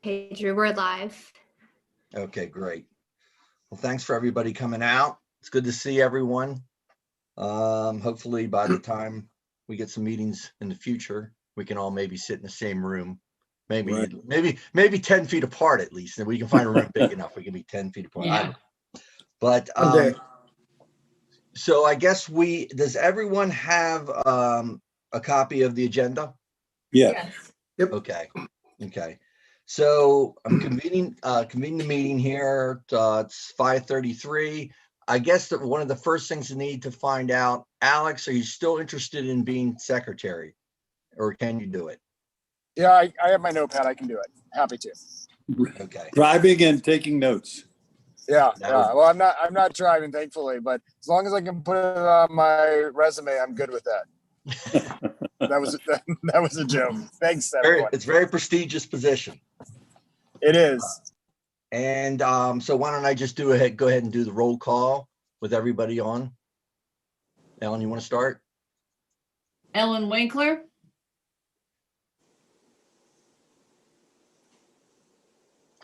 Okay, Drew, we're live. Okay, great. Well, thanks for everybody coming out. It's good to see everyone. Hopefully by the time we get some meetings in the future, we can all maybe sit in the same room. Maybe, Right. maybe 10 feet apart at least, and we can find a room big enough. We can be 10 feet apart. I don't know. But so I guess does everyone have a copy of the agenda? Yeah. Yep. Okay. So I'm convening the meeting here. It's 5:33. I guess that one of the first things you need to find out, Alex, are you still interested in being secretary, or can you do it? Yeah, I have my notepad. I can do it. Happy to. Okay. Driving and taking notes. Yeah. That would- Well, I'm not driving, thankfully, but as long as I can put it on my resume, I'm good with that. That was a joke. Thanks, everyone. It's a very prestigious position. It is. And so why don't I just go ahead and do the roll call with everybody on. Ellen, you want to start? Ellen Winkler.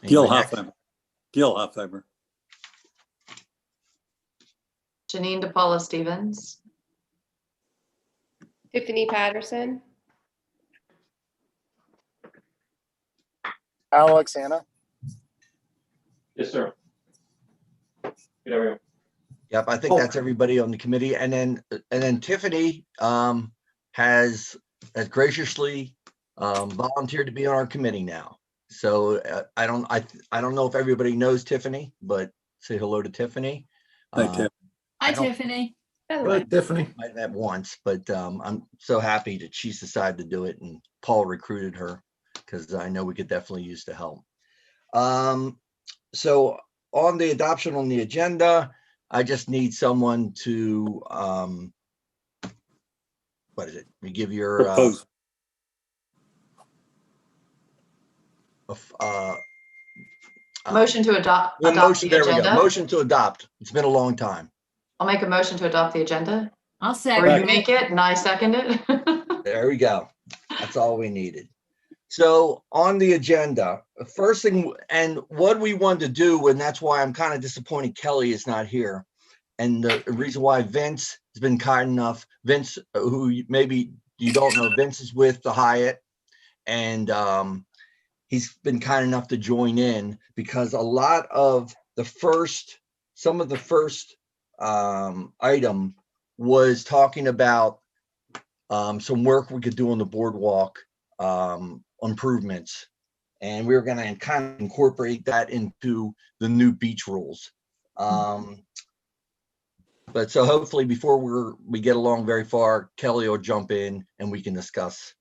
Gil Anybody next? Hoffheimer. Janine DePaula Stevens. Tiffany Patterson. Alex Hanna. Yes, sir. Good, everyone. Yep, I think that's everybody on the committee. And then Tiffany has graciously volunteered to be on our committee now. So I don't know if everybody knows Tiffany, but say hello to Tiffany. Hi, Tiff. Hi, Tiffany. Good, Tiffany. I met once, but I'm so happy that she's decided to do it, and Paul recruited her because I know we could definitely use the help. So on the adoption on the agenda, I just need someone to what is it? We give your Propose. Motion to adopt motion. the There we go. agenda. Motion to adopt. It's been a long time. I'll make a motion to adopt the agenda. I'll Or second you make it and I second it. There we go. That's all we needed. So on the agenda, the first thing, and what we wanted to do, and that's why I'm kind of disappointed Kelly is not here. And the reason why Vince has been kind enough, Vince, who maybe you don't know, Vince is with the Hyatt, and he's been kind enough to join in because a lot of some of the first item was talking about some work we could do on the boardwalk improvements, and we were going to kind of incorporate that into the new beach rules. But so hopefully before we get along very far, Kelly will jump in and we can discuss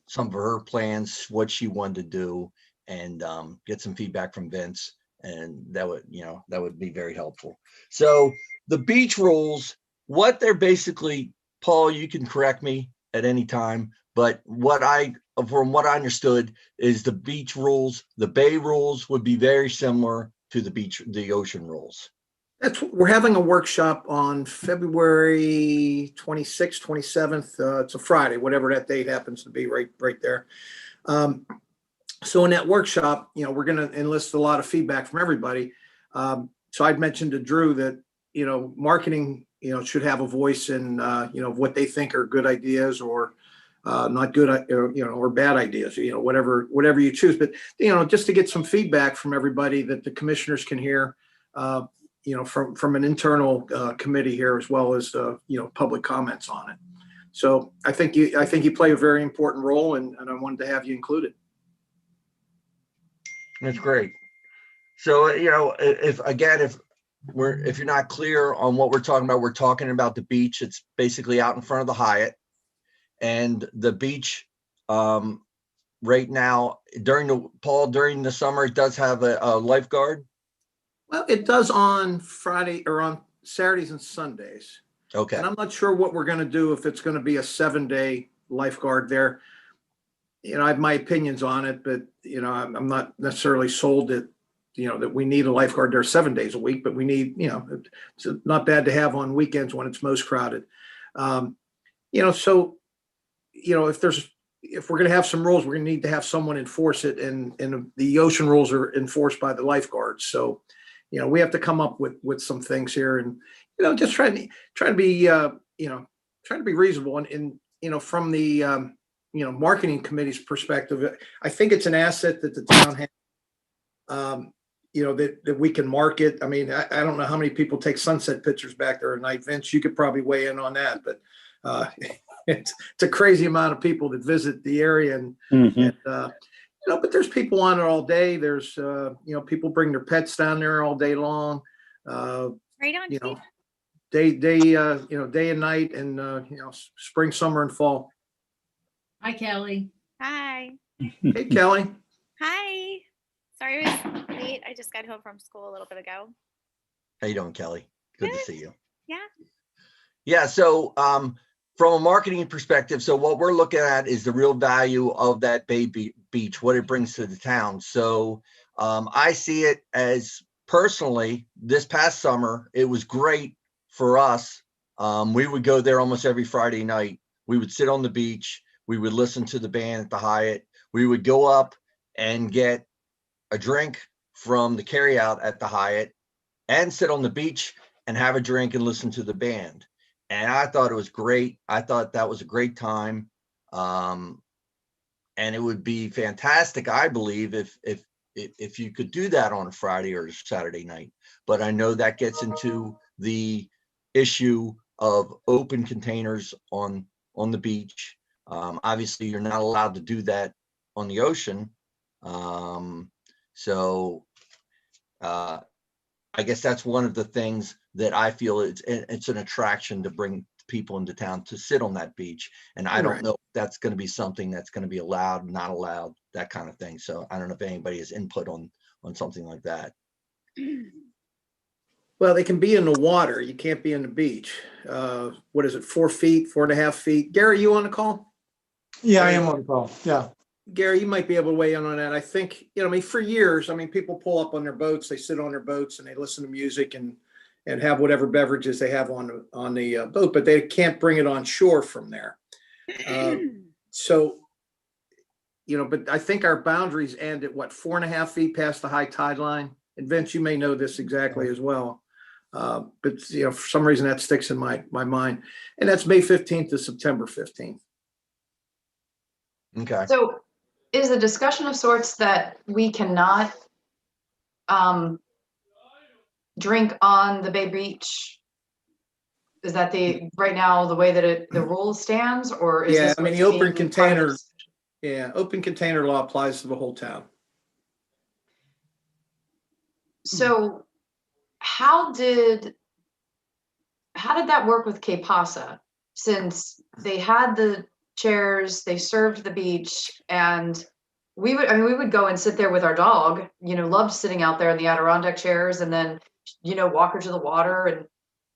some of her plans, what she wanted to do, and get some feedback from Vince, and that would be very helpful. So the beach rules, what they're basically, Paul, you can correct me at any time, but from what I understood is the beach rules, the bay rules would be very similar to the ocean rules. We're having a workshop on February 26th, 27th. It's a Friday, whatever that date happens to be, right there. So in that workshop, we're going to enlist a lot of feedback from everybody. So I'd mentioned to Drew that, marketing, should have a voice in, what they think are good ideas or not good, or bad ideas, whatever you choose. But, just to get some feedback from everybody that the commissioners can hear, from an internal committee here, as well as, public comments on it. So I think you play a very important role, and I wanted to have you included. That's great. So, if you're not clear on what we're talking about the beach. It's basically out in front of the Hyatt, and the beach right now during the summer, it does have a lifeguard. Well, it does on Friday or on Saturdays and Sundays. Okay. And I'm not sure what we're going to do, if it's going to be a 7-day lifeguard there. I have my opinions on it, but, I'm not necessarily sold that, that we need a lifeguard there 7 days a week, but we need, it's not bad to have on weekends when it's most crowded. So, if there's, if we're going to have some rules, we're going to need to have someone enforce it, and the ocean rules are enforced by the lifeguards. So, we have to come up with some things here, and just trying to be trying to be reasonable, and from the marketing committee's perspective, I think it's an asset that the town has. That we can market. I mean, I don't know how many people take sunset pictures back there at night. Vince, you could probably weigh in on that, but it's a crazy amount of people that visit the area, and but there's people on it all day. There's people bring their pets down there all day long. Right on. Day and night, and spring, summer, and fall. Hi, Kelly. Hi. Hey, Kelly. Hi. Sorry I was late. I just got home from school a little bit ago. How you doing, Kelly? Good to see you. Yeah. Yeah. So from a marketing perspective, so what we're looking at is the real value of that Bay Beach, what it brings to the town. So I see it as, personally, this past summer, it was great for us. We would go there almost every Friday night. We would sit on the beach. We would listen to the band at the Hyatt. We would go up and get a drink from the carryout at the Hyatt and sit on the beach and have a drink and listen to the band. And I thought it was great. I thought that was a great time. And it would be fantastic, I believe, if you could do that on a Friday or a Saturday night. But I know that gets into the issue of open containers on the beach. Obviously, you're not allowed to do that on the ocean. So I guess that's one of the things that I feel it's an attraction to bring people into town to sit on that beach. And I don't know if that's going to be something that's going to be allowed, not allowed, that kind of thing. So I don't know if anybody has input on something like that. Well, they can be in the water. You can't be in the beach. What is it, 4 feet, 4.5 feet? Gary, you on the call? Yeah, I am on the call. Yeah. Gary, you might be able to weigh in on that. I think, for years, people pull up on their boats, they sit on their boats and they listen to music and have whatever beverages they have on the boat, but they can't bring it on shore from there. But I think our boundaries end at 4.5 feet past the high tide line. And Vince, you may know this exactly as well. But for some reason that sticks in my mind. And that's May 15th to September 15th. Okay. So is the discussion of sorts that we cannot drink on the Bay Beach? Is that right now the way that the rule stands, or is this the open container, open container law applies to the whole town. So how did that work with Cape Pasa, since they had the chairs, they served the beach, and we would go and sit there with our dog, loved sitting out there in the Adirondack chairs, and then walk her to the water. And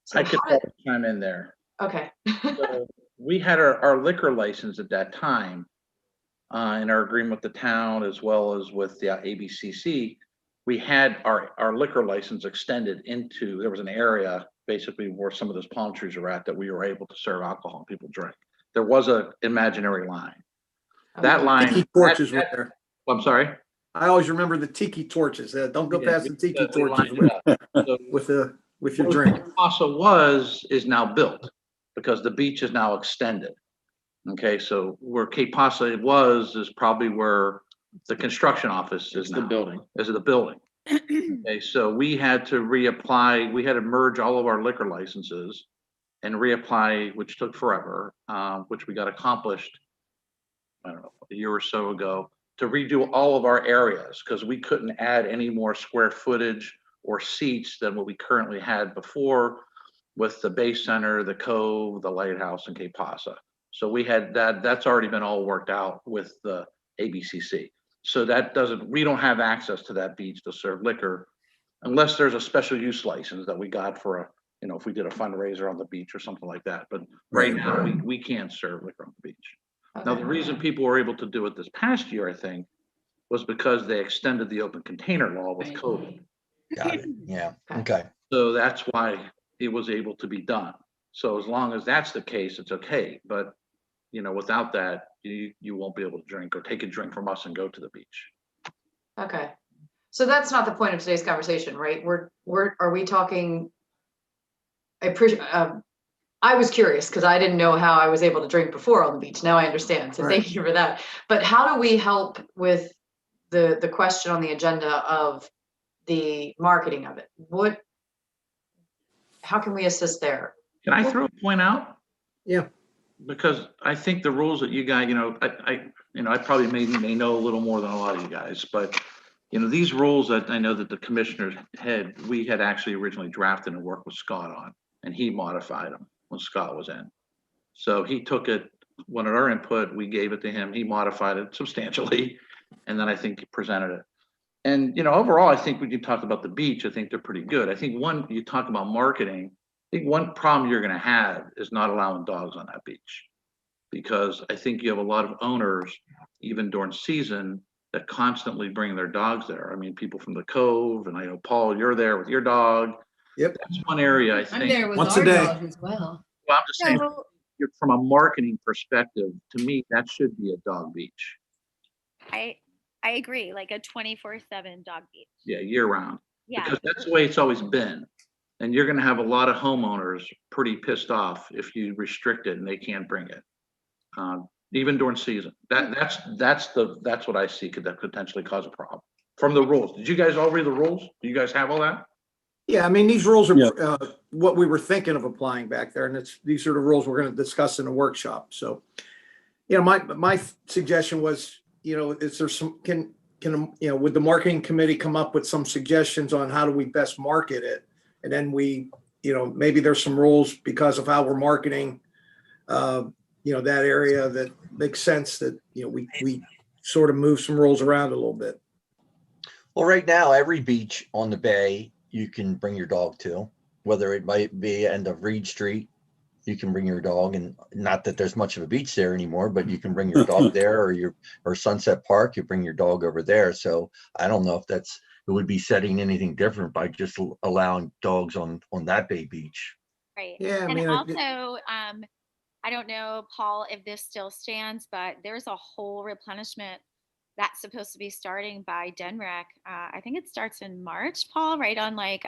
so I could probably chime in there. Okay. So we had our liquor license at that time, in our agreement with the town as well as with the ABCC. We had our liquor license extended into, there was an area basically where some of those palm trees are at that we were able to serve alcohol and people drink. There was a imaginary line. That line. Tiki torches were there. I'm sorry. I always remember the tiki torches. Don't go past the tiki torches with your drink. Cape Pasa is now built because the beach is now extended. Okay, so where Cape Pasa is probably where the construction office is now. The building. Is the building. Okay, so we had to reapply. We had to merge all of our liquor licenses and reapply, which took forever, which we got accomplished, I don't know, a year or so ago, to redo all of our areas because we couldn't add any more square footage or seats than what we currently had before with the Bay Center, the Cove, the Lighthouse, and Cape Pasa. So we had that's already been all worked out with the ABCC. So we don't have access to that beach to serve liquor unless there's a special use license that we got for if we did a fundraiser on the beach or something like that. But right now we can't serve liquor on the beach. Okay. Now, the reason people were able to do it this past year, I think, was because they extended the open container law with COVID. Got it. Yeah. Okay. So that's why it was able to be done. So as long as that's the case, it's okay. But without that, you won't be able to drink or take a drink from us and go to the beach. Okay. So that's not the point of today's conversation, right? Are we talking? I appreciate, I was curious because I didn't know how I was able to drink before on the beach. Now I understand. So thank you for that. But how do we help with the question on the agenda of the marketing of it? How can we assist there? Can I throw a point out? Yeah. Because I think the rules that you guys, I probably may know a little more than a lot of you guys, but these rules that I know that the commissioners we had actually originally drafted and worked with Scott on, and he modified them when Scott was in. So he took it, wanted our input, we gave it to him, he modified it substantially, and then I think he presented it. And, overall, I think when you talk about the beach, I think they're pretty good. I think you talk about marketing, I think one problem you're going to have is not allowing dogs on that beach. Because I think you have a lot of owners, even during season, that constantly bring their dogs there. I mean, people from the Cove, and I know, Paul, you're there with your dog. Yep. That's one area I think. I'm there with Once a our day. dog as well. Well, I'm just saying, So from a marketing perspective, to me, that should be a dog beach. I agree, like a 24/7 dog beach. Yeah, year round. Yeah. Because that's the way it's always been. And you're going to have a lot of homeowners pretty pissed off if you restrict it and they can't bring it. Even during season, that's what I see could that potentially cause a problem from the rules. Did you guys all read the rules? Do you guys have all that? Yeah, I mean, these rules are Yeah. what we were thinking of applying back there, and these are the rules we're going to discuss in the workshop. So, my suggestion was, is there some can would the marketing committee come up with some suggestions on how do we best market it, and then maybe there's some rules because of how we're marketing, that area that makes sense that we sort of move some rules around a little bit. Well, right now, every beach on the bay, you can bring your dog to, whether it might be end of Reed Street, you can bring your dog, and not that there's much of a beach there anymore, but you can bring your dog there, or Sunset Park, you bring your dog over there. So I don't know if it would be setting anything different by just allowing dogs on that bay beach. Right. Yeah, And also, I don't know, Paul, if this still stands, but there's a whole replenishment that's supposed to be starting by DENREC. I think it starts in March, Paul, right on like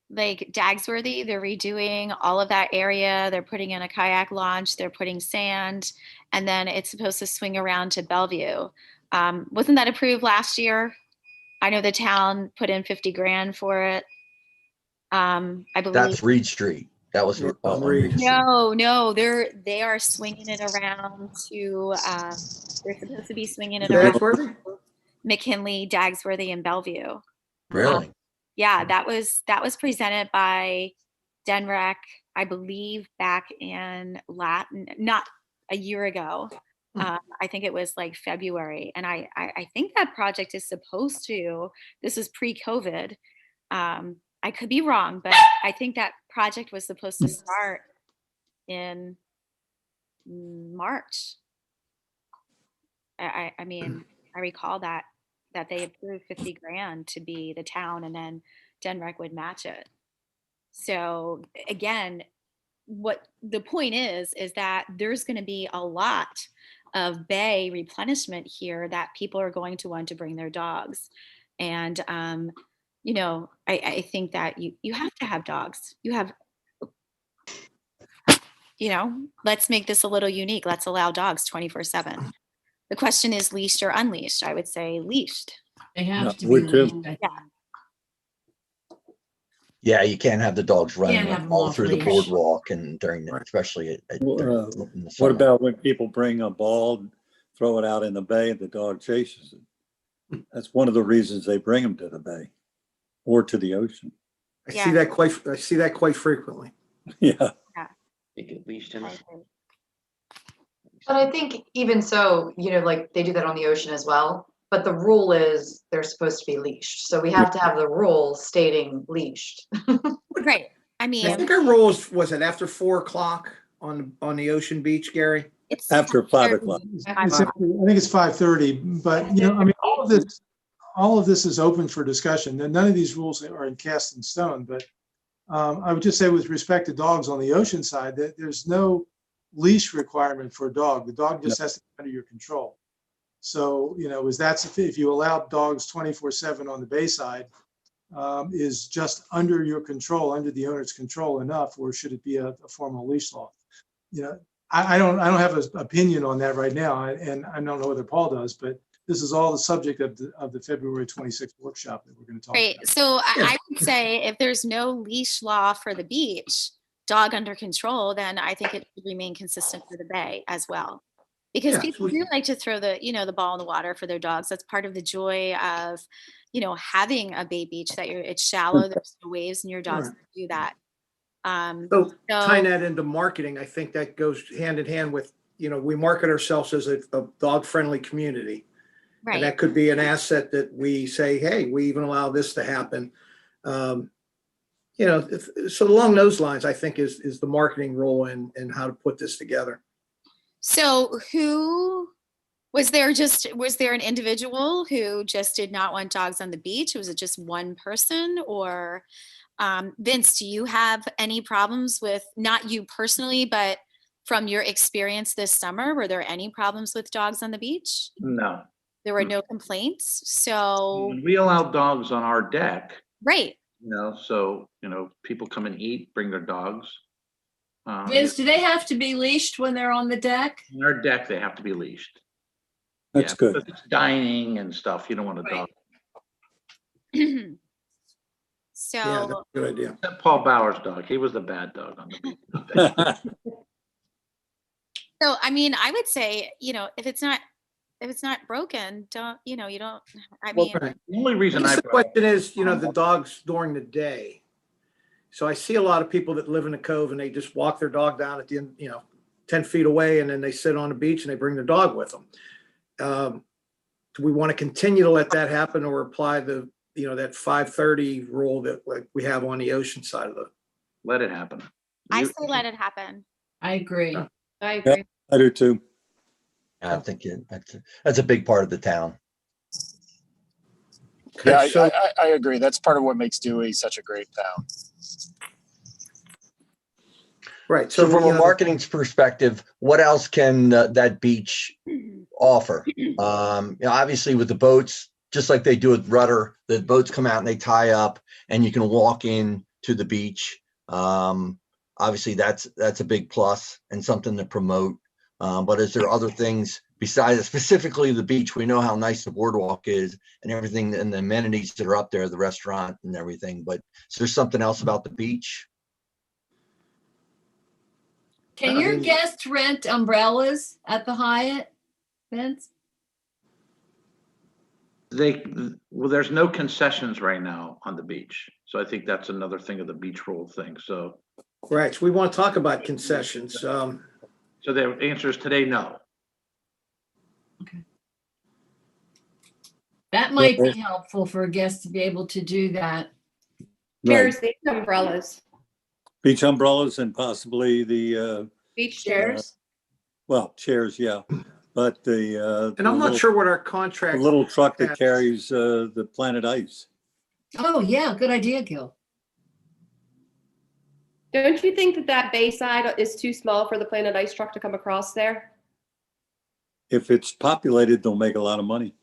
Dagsworthy. They're redoing all of that area. They're putting in a kayak launch. They're putting sand, and then it's supposed to swing around to Bellevue. Wasn't that approved last year? I know the town put in 50 grand for it. I believe That's Reed Street. That was on Reed Street. No, they are swinging it around to. They're supposed to be swinging it around McKinley, Dagsworthy, and Bellevue. Really? Yeah, that was presented by DENREC, I believe, back in not a year ago. I think it was like February, and I think that project is supposed to. This is pre-COVID. I could be wrong, but I think that project was supposed to start in March. I mean, I recall that they approved 50 grand to be the town, and then DENREC would match it. So again, what the point is that there's going to be a lot of bay replenishment here that people are going to want to bring their dogs. And, I think that you have to have dogs. You have, let's make this a little unique. Let's allow dogs 24/7. The question is leashed or unleashed. I would say leashed. They have to be would too. leashed, I think. Yeah, you can't have the dogs running Can't have them all off through the leash. boardwalk and especially in the What summer. about when people bring a ball, throw it out in the bay, and the dog chases it? That's one of the reasons they bring them to the bay or to the ocean. I see that quite frequently. Yeah. They get leashed in. But I think even so, like they do that on the ocean as well. But the rule is they're supposed to be leashed. So we have to have the rule stating leashed. Right. I mean, I think our rules was it after 4 o'clock on the ocean beach, Gary? it's After 5 o'clock. I think it's 5:30, but I mean, all of this is open for discussion. None of these rules are cast in stone, but I would just say with respect to dogs on the ocean side, that there's no leash requirement for a dog. The dog just has to be under your control. So, is that if you allow dogs 24/7 on the bayside, is just under your control, under the owner's control enough, or should it be a formal leash law? I don't have an opinion on that right now, and I don't know whether Paul does, but this is all the subject of the February 26th workshop that we're going to talk Right. about. So I would say if there's no leash law for the beach, dog under control, then I think it should remain consistent for the bay as well. Because Yeah, people do like to throw the ball in the water for their dogs. That's part of the joy of, having a bay beach, that it's shallow, there's no waves, and your dogs Right. do that. So tying that into marketing, I think that goes hand in hand with, we market ourselves as a dog-friendly community. And right. that could be an asset that we say, hey, we even allow this to happen. So along those lines, I think is the marketing role and how to put this together. So was there an individual who just did not want dogs on the beach? Was it just one person? Or Vince, do you have any problems with, not you personally, but from your experience this summer, were there any problems with dogs on the beach? No. There were no complaints. So We allow dogs on our deck. right. So people come and eat, bring their dogs. Vince, do they have to be leashed when they're on the deck? On our deck, they have to be leashed. That's good. But it's dining and stuff. You don't want a dog. So Yeah, that's a good idea. Except Paul Bauer's dog. He was the bad dog on the beach. So, I mean, I would say, if it's not broken, don't, you don't, I mean. Right. The only reason The question is, the dogs during the day. So I see a lot of people that live in the cove and they just walk their dog down at the end, 10 feet away, and then they sit on the beach and they bring their dog with them. Do we want to continue to let that happen, or apply that 5:30 rule that we have on the ocean side of the? Let it happen. I say let it happen. I agree. Yeah. I agree. I do too. I think that's a big part of the town. Yeah, Okay, so I agree. That's part of what makes Dewey such a great town. right. So from a marketing perspective, what else can that beach offer? Obviously with the boats, just like they do with Rudder, the boats come out and they tie up and you can walk in to the beach. Obviously that's a big plus and something to promote. But is there other things besides specifically the beach? We know how nice the boardwalk is and everything, and the amenities that are up there, the restaurant and everything. But is there something else about the beach? Can your guests rent umbrellas at the Hyatt, Vince? There's no concessions right now on the beach. So I think that's another thing of the beach rule thing. So. Right. So we want to talk about concessions. So the answer is today, no. Okay. That might be helpful for a guest to be able to do that. Right. Beach umbrellas. Beach umbrellas and possibly the Beach chairs. chairs, yeah. But and I'm not sure what our contract. The little truck that carries the Planet Ice. Oh yeah, good idea, Gil. Don't you think that bayside is too small for the Planet Ice truck to come across there? If it's populated, they'll make a lot of money.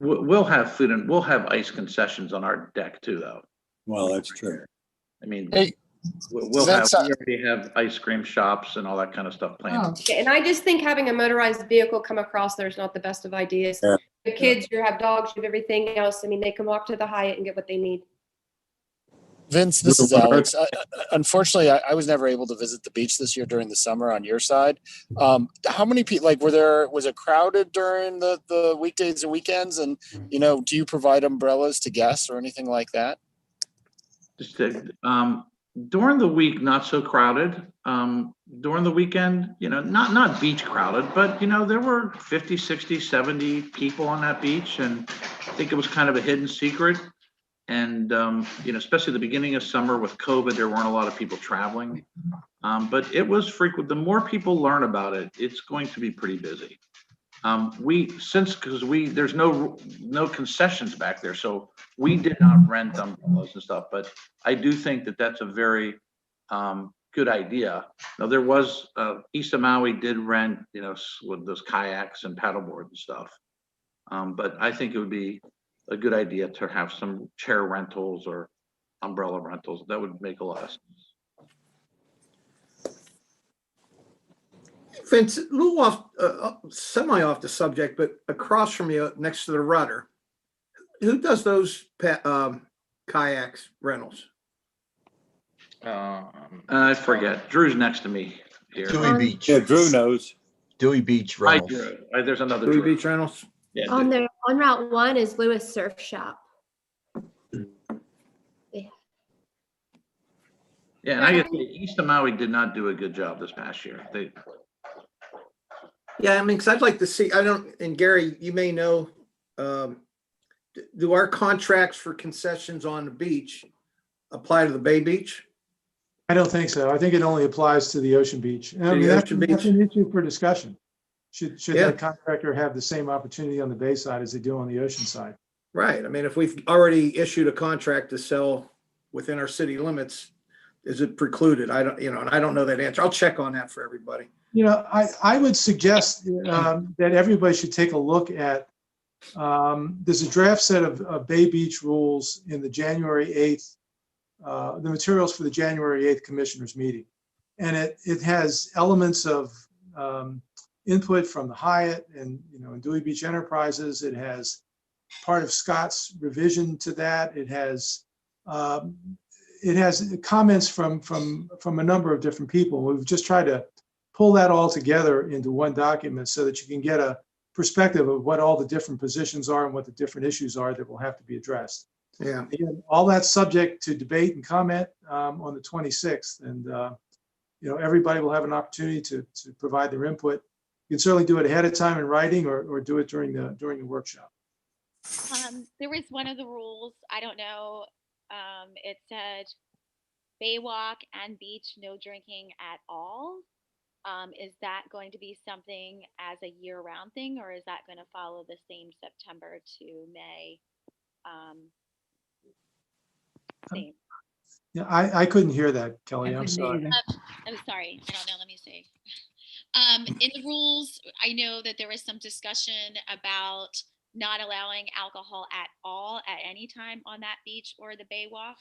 We'll have food and we'll have ice concessions on our deck too, though. Well, that's true. I mean, Hey, we already have ice cream shops and all that kind of stuff planned. Oh. And I just think having a motorized vehicle come across there is not the best of ideas. Yeah. The kids, you have dogs, you have everything else. I mean, they can walk to the Hyatt and get what they need. Vince, this is Alex. Unfortunately, I was never able to visit the beach this year during the summer on your side. How many people, was it crowded during the weekdays and weekends? And, do you provide umbrellas to guests or anything like that? Just during the week, not so crowded. During the weekend, not beach crowded, but, there were 50, 60, 70 people on that beach. And I think it was kind of a hidden secret. And, especially the beginning of summer with COVID, there weren't a lot of people traveling. But it was frequent. The more people learn about it, it's going to be pretty busy. There's no concessions back there. So we did not rent umbrellas and stuff, but I do think that that's a very good idea. Now, there was, East of Maui did rent, with those kayaks and paddleboard and stuff. But I think it would be a good idea to have some chair rentals or umbrella rentals. That would make a lot of sense. Vince, a little off, semi off the subject, but across from you, next to the rudder, who does those kayaks rentals? I forget. Drew's next to me here. Dewey Beach. Yeah, Drew knows. Dewey Beach Hi, rentals. Drew. There's another Dewey Drew. Beach rentals? Yeah, On Route 1 is Lewis Surf Shop. yeah, and I guess East of Maui did not do a good job this past year. Yeah, I mean, because I'd like to see, and Gary, you may know, do our contracts for concessions on the beach apply to the Bay Beach? I don't think so. I think it only applies to the Ocean Beach. I mean, that's an issue for discussion. Should that contractor have the same opportunity on the bay side as they do on the ocean side? Right. I mean, if we've already issued a contract to sell within our city limits, is it precluded? I don't, and I don't know that answer. I'll check on that for everybody. I would suggest that everybody should take a look at, there's a draft set of Bay Beach rules in the January 8th, the materials for the January 8th commissioners meeting. And it has elements of input from the Hyatt and, and Dewey Beach Enterprises. It has part of Scott's revision to that. It has comments from a number of different people. We've just tried to pull that all together into one document so that you can get a perspective of what all the different positions are and what the different issues are that will have to be addressed. Yeah. Again, all that's subject to debate and comment on the 26th. And, everybody will have an opportunity to provide their input. You can certainly do it ahead of time in writing or do it during the workshop. There was one of the rules, I don't know, it said Baywalk and beach, no drinking at all. Is that going to be something as a year-round thing, or is that going to follow the same September to May? Same. Yeah, I couldn't hear that, Kelly. I'm sorry. I'm sorry. I don't know. Let me see. In the rules, I know that there was some discussion about not allowing alcohol at all at any time on that beach or the Baywalk.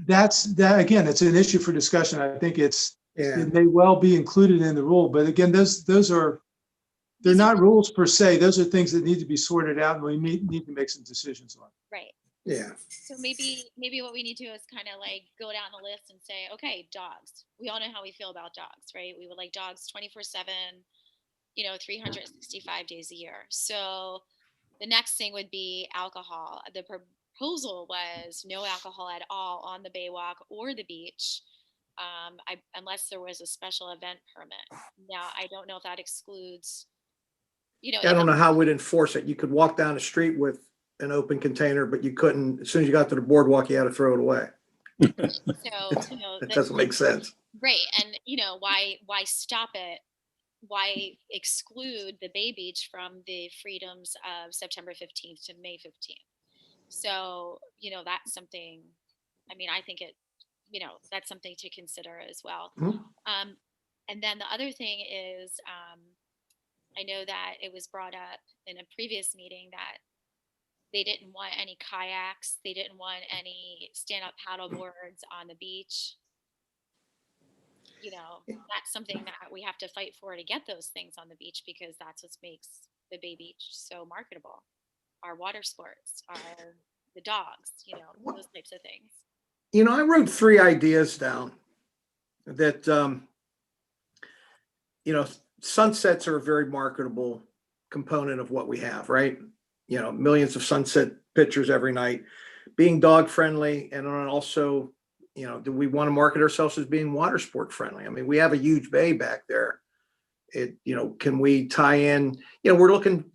That's that again, it's an issue for discussion. I think it may well be included in the rule, but again, they're not rules per se. Those are things that need to be sorted out and we need to make some decisions on. Right. Yeah. So maybe what we need to do is kind of like go down the list and say, okay, dogs. We all know how we feel about dogs, right? We would like dogs 24/7, 365 days a year. So the next thing would be alcohol. The proposal was no alcohol at all on the Baywalk or the beach, unless there was a special event permit. Now, I don't know if that excludes, I don't know how we'd enforce it. You could walk down the street with an open container, but you couldn't, as soon as you got to the boardwalk, you had to throw it away. So, it doesn't make sense. Right. And, why stop it? Why exclude the Bay Beach from the freedoms of September 15th to May 15th? So, that's something, I think that's something to consider as well. Mm-hmm. And then the other thing is, I know that it was brought up in a previous meeting that they didn't want any kayaks. They didn't want any stand-up paddle boards on the beach. That's something that we have to fight for to get those things on the beach, because that's what makes the Bay Beach so marketable. Our water sports, the dogs, those types of things. I wrote 3 ideas down that, sunsets are a very marketable component of what we have, right? Millions of sunset pictures every night. Being dog friendly, and also, do we want to market ourselves as being water sport friendly? We have a huge bay back there. Can we tie in? We're looking.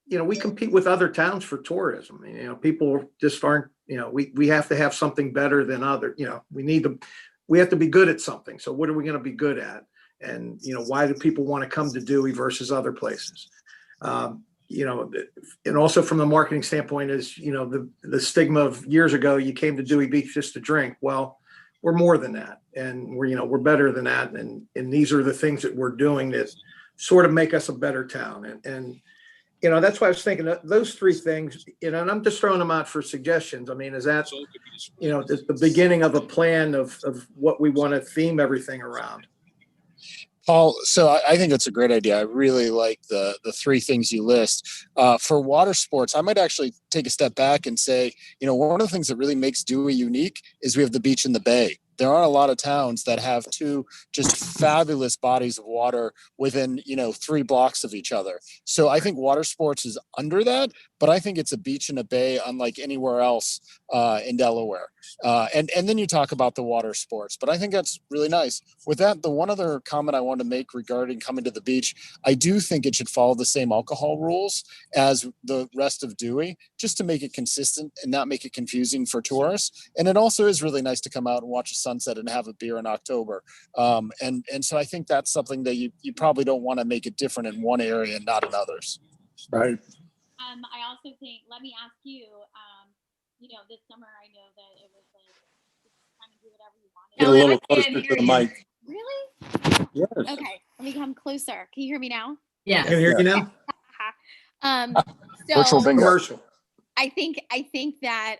We compete with other towns for tourism. People just aren't. We have to have something better than other. We have to be good at something. So what are we going to be good at? And why do people want to come to Dewey versus other places? and also from the marketing standpoint is, the stigma of years ago, you came to Dewey Beach just to drink. Well, we're more than that. And we're better than that. And these are the things that we're doing that sort of make us a better town. And that's why I was thinking that those three things, and I'm just throwing them out for suggestions. I mean, is that, the beginning of a plan of what we want to theme everything around? Paul, so I think that's a great idea. I really like the three things you list. For water sports, I might actually take a step back and say, one of the things that really makes Dewey unique is we have the beach and the bay. There aren't a lot of towns that have two just fabulous bodies of water within, 3 blocks of each other. So I think water sports is under that, but I think it's a beach and a bay unlike anywhere else in Delaware. And then you talk about the water sports, but I think that's really nice. With that, the one other comment I want to make regarding coming to the beach, I do think it should follow the same alcohol rules as the rest of Dewey, just to make it consistent and not make it confusing for tourists. And it also is really nice to come out and watch a sunset and have a beer in October. And so I think that's something that you probably don't want to make it different in one area and not in others. Right. I also think, let me ask you, this summer, I know that it was like, kind of do whatever you wanted. Get a little closer to the mic. Really? Yes. Okay, let me come closer. Can you hear me now? I can hear you now. Virtual So bingo. Commercial. I think that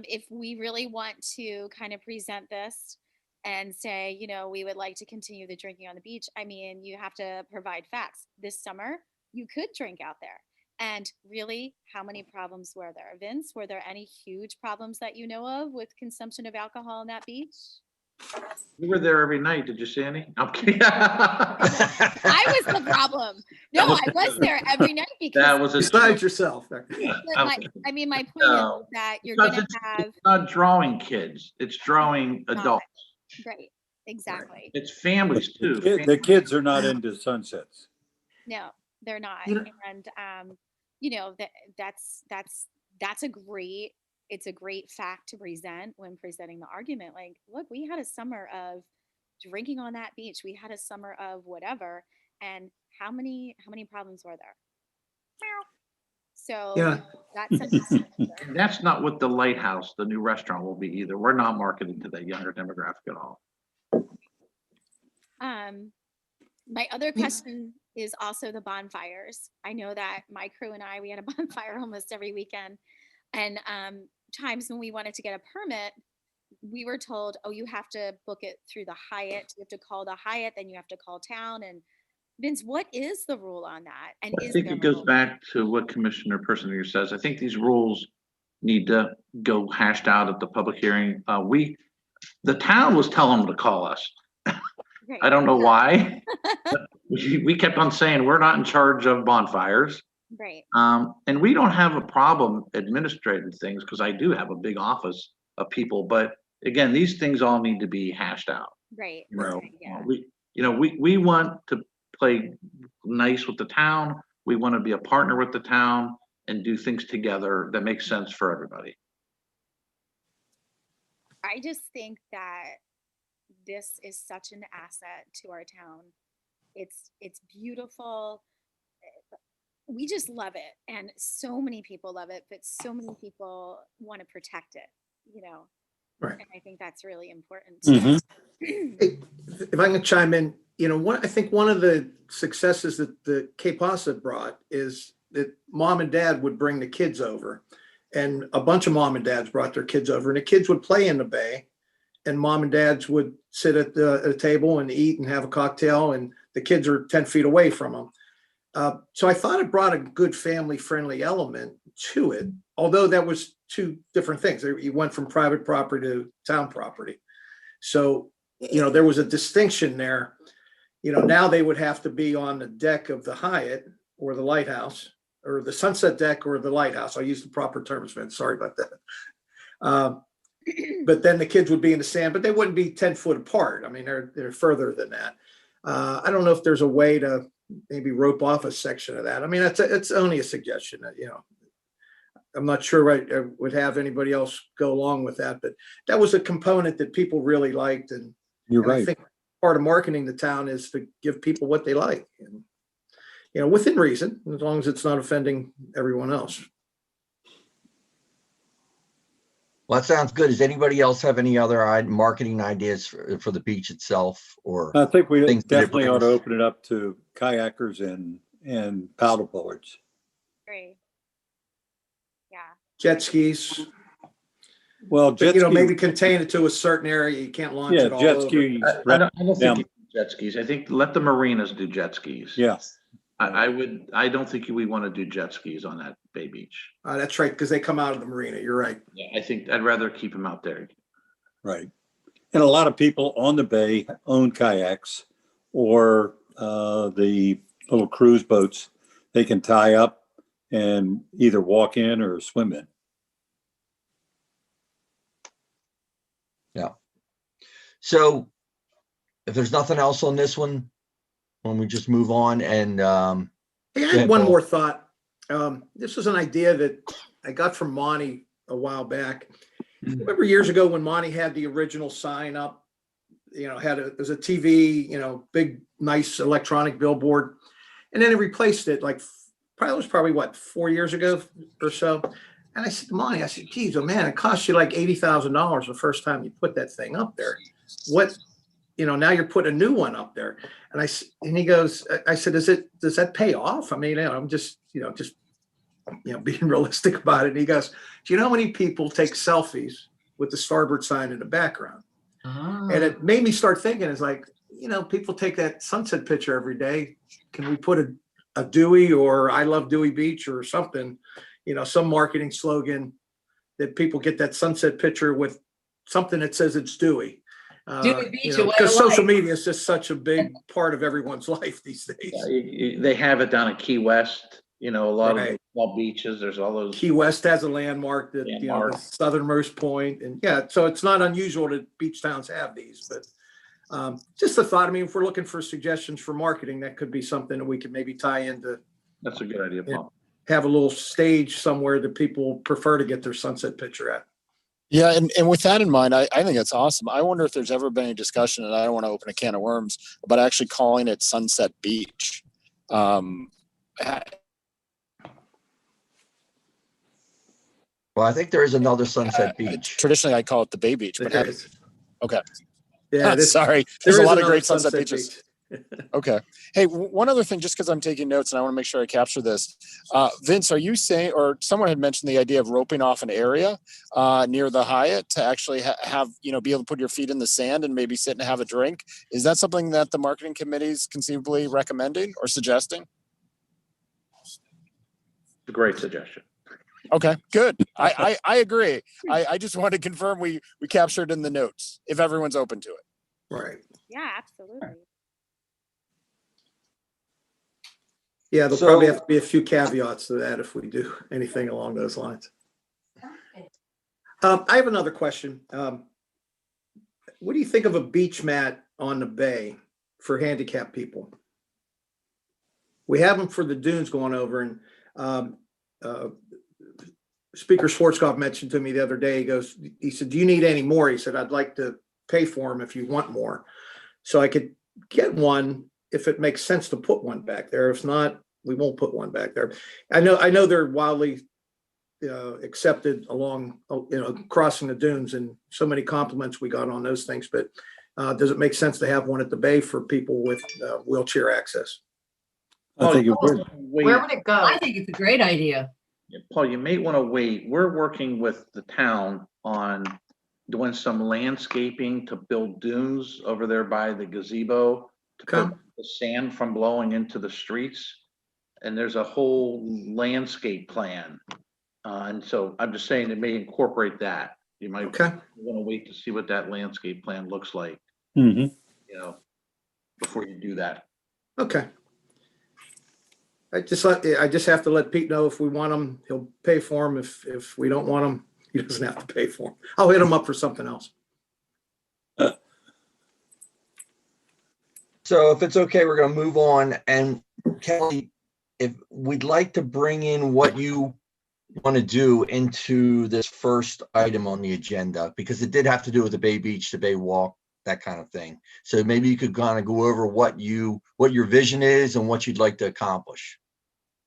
if we really want to kind of present this and say, we would like to continue the drinking on the beach, I mean, you have to provide facts. This summer, you could drink out there. And really, how many problems were there? Vince, were there any huge problems that you know of with consumption of alcohol on that beach? You were there every night. Did you see any? I'm kidding. I was the problem. No, I was there every night because That was a Besides yourself. my point is that you're going to have. It's not drawing kids. It's drawing adults. Right. Exactly. It's families too. The kids are not into sunsets. No, they're not. And that's a great. It's a great fact to present when presenting the argument. Like, look, we had a summer of drinking on that beach. We had a summer of whatever. And how many problems were there? So that's not what the Lighthouse, the new restaurant, will be either. We're not marketing to that younger demographic at all. My other question is also the bonfires. I know that my crew and we had a bonfire almost every weekend. And times when we wanted to get a permit, we were told, oh, you have to book it through the Hyatt. You have to call the Hyatt, then you have to call town. And Vince, what is the rule on that? And I think it goes back to what Commissioner Persinger says. I think these rules need to go hashed out at the public hearing. The town was telling them to call us. Right. I don't know why. We kept on saying we're not in charge of bonfires. Right. And we don't have a problem administrating things because I do have a big office of people. But again, these things all need to be hashed out. Right. Yeah. We want to play nice with the town. We want to be a partner with the town and do things together that make sense for everybody. I just think that this is such an asset to our town. It's beautiful. We just love it, and so many people love it, but so many people want to protect it, Right. And I think that's really important. Mm-hmm. If I can chime in, I think one of the successes that the KPASA brought is that mom and dad would bring the kids over, and a bunch of mom and dads brought their kids over, and the kids would play in the bay, and mom and dads would sit at the table and eat and have a cocktail, and the kids are 10 feet away from them. So I thought it brought a good family-friendly element to it, although that was two different things. You went from private property to town property. So, there was a distinction there. Now they would have to be on the deck of the Hyatt or the Lighthouse, or the Sunset deck or the Lighthouse. I'll use the proper terms, Vince. Sorry about that. But then the kids would be in the sand, but they wouldn't be 10 foot apart. I mean, they're further than that. I don't know if there's a way to maybe rope off a section of that. I mean, it's only a suggestion. I'm not sure I would have anybody else go along with that, but that was a component that people really liked. And you're right. I think part of marketing the town is to give people what they like. And within reason, as long as it's not offending everyone else. Well, that sounds good. Does anybody else have any other marketing ideas for the beach itself, or I think we things that it definitely ought to brings? open it up to kayakers and paddleboards. Great. Yeah. Jet skis, Well, but, jet skis, maybe contain it to a certain area. You can't launch yeah, it all jet over. skis. I don't think down- you do jet skis. I think let the marinas do jet skis. Yeah, I don't think we want to do jet skis on that Bay Beach. That's right, because they come out of the marina. You're right. Yeah, I think I'd rather keep them out there. right. And a lot of people on the bay own kayaks or the little cruise boats. They can tie up and either walk in or swim in. Yeah. So if there's nothing else on this one, when we just move on and Hey, I Go had ahead, one Paul. more thought. This was an idea that I got from Monty a while back. Remember years ago when Monty had the original sign up, there's a TV, big, nice electronic billboard. And then it replaced it probably what, 4 years ago or so. And I said to Monty, I said, geez, oh man, it cost you like $80,000 the first time you put that thing up there. What, now you're putting a new one up there. And he goes, I said, does that pay off? I mean, I'm just being realistic about it. And he goes, do you know how many people take selfies with the starboard sign in the background? And it made me start thinking, it's like, people take that sunset picture every day. Can we put a Dewey or I love Dewey Beach or something, some marketing slogan that people get that sunset picture with something that says it's Dewey. Dewey Beach, a way because of social life. media is just such a big part of everyone's life these days. They have it down at Key West. A lot of Right. the small beaches. There's all those. Key West has a landmark that, Landmark. the southernmost point. And so it's not unusual that beach towns have these, but just a thought. I mean, if we're looking for suggestions for marketing, that could be something that we could maybe tie into, That's a good idea, Paul. have a little stage somewhere that people prefer to get their sunset picture at. Yeah, and with that in mind, I think that's awesome. I wonder if there's ever been any discussion, and I don't want to open a can of worms, about actually calling it Sunset Beach. well, I think there is another Sunset Beach. Traditionally, I call it the Bay Beach, but There is. okay. Yeah, Sorry, there there's a is lot of another great sunset beaches. beach. Okay. Hey, one other thing, just because I'm taking notes and I want to make sure I capture this. Vince, are you saying, or someone had mentioned the idea of roping off an area near the Hyatt to actually have, be able to put your feet in the sand and maybe sit and have a drink? Is that something that the marketing committee is conceivably recommending or suggesting? It's a great suggestion. Okay, good. I agree. I just wanted to confirm we captured in the notes if everyone's open to it. Right. Yeah, absolutely. Yeah, there'll So- probably have to be a few caveats to that if we do anything along those lines. I have another question. What do you think of a beach mat on the bay for handicapped people? We have them for the dunes going over, and Speaker Schwarzkopf mentioned to me the other day, he said, do you need any more? He said, I'd like to pay for them if you want more. So I could get one if it makes sense to put one back there. If not, we won't put one back there. I know they're wildly accepted along, crossing the dunes, and so many compliments we got on those things. But does it make sense to have one at the bay for people with wheelchair access? I think it would. Where would it go? I think it's a great idea. Yeah, Paul, you may want to wait. We're working with the town on doing some landscaping to build dunes over there by the gazebo to Okay. prevent the sand from blowing into the streets. And there's a whole landscape plan. And so I'm just saying it may incorporate that. You might Okay. want to wait to see what that landscape plan looks like, Mhm. before you do that. Okay. I just have to let Pete know if we want them, he'll pay for them. If we don't want them, he doesn't have to pay for them. I'll hit him up for something else. So if it's okay, we're going to move on. And Kelly, if we'd like to bring in what you want to do into this first item on the agenda, because it did have to do with the Bay Beach, the Bay Walk, that kind of thing. So maybe you could kind of go over what your vision is and what you'd like to accomplish.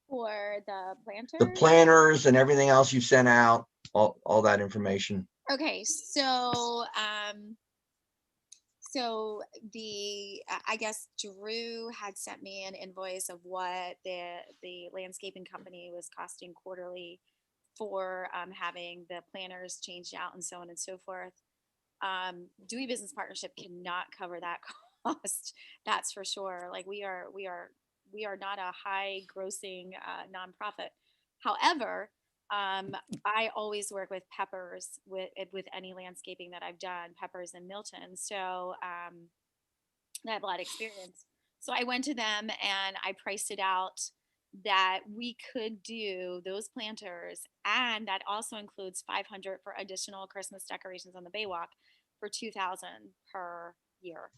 For the planters? The planners and everything else you sent out, all that information. Okay, so I guess Drew had sent me an invoice of what the landscaping company was costing quarterly for having the planners changed out and so on and so forth. Dewey Business Partnership cannot cover that cost. That's for sure. Like we are not a high grossing nonprofit. However, I always work with Peppers with any landscaping that I've done, Peppers and Milton. So I have a lot of experience. So I went to them and I priced it out that we could do those planters, and that also includes 500 for additional Christmas decorations on the Baywalk for 2,000 per year.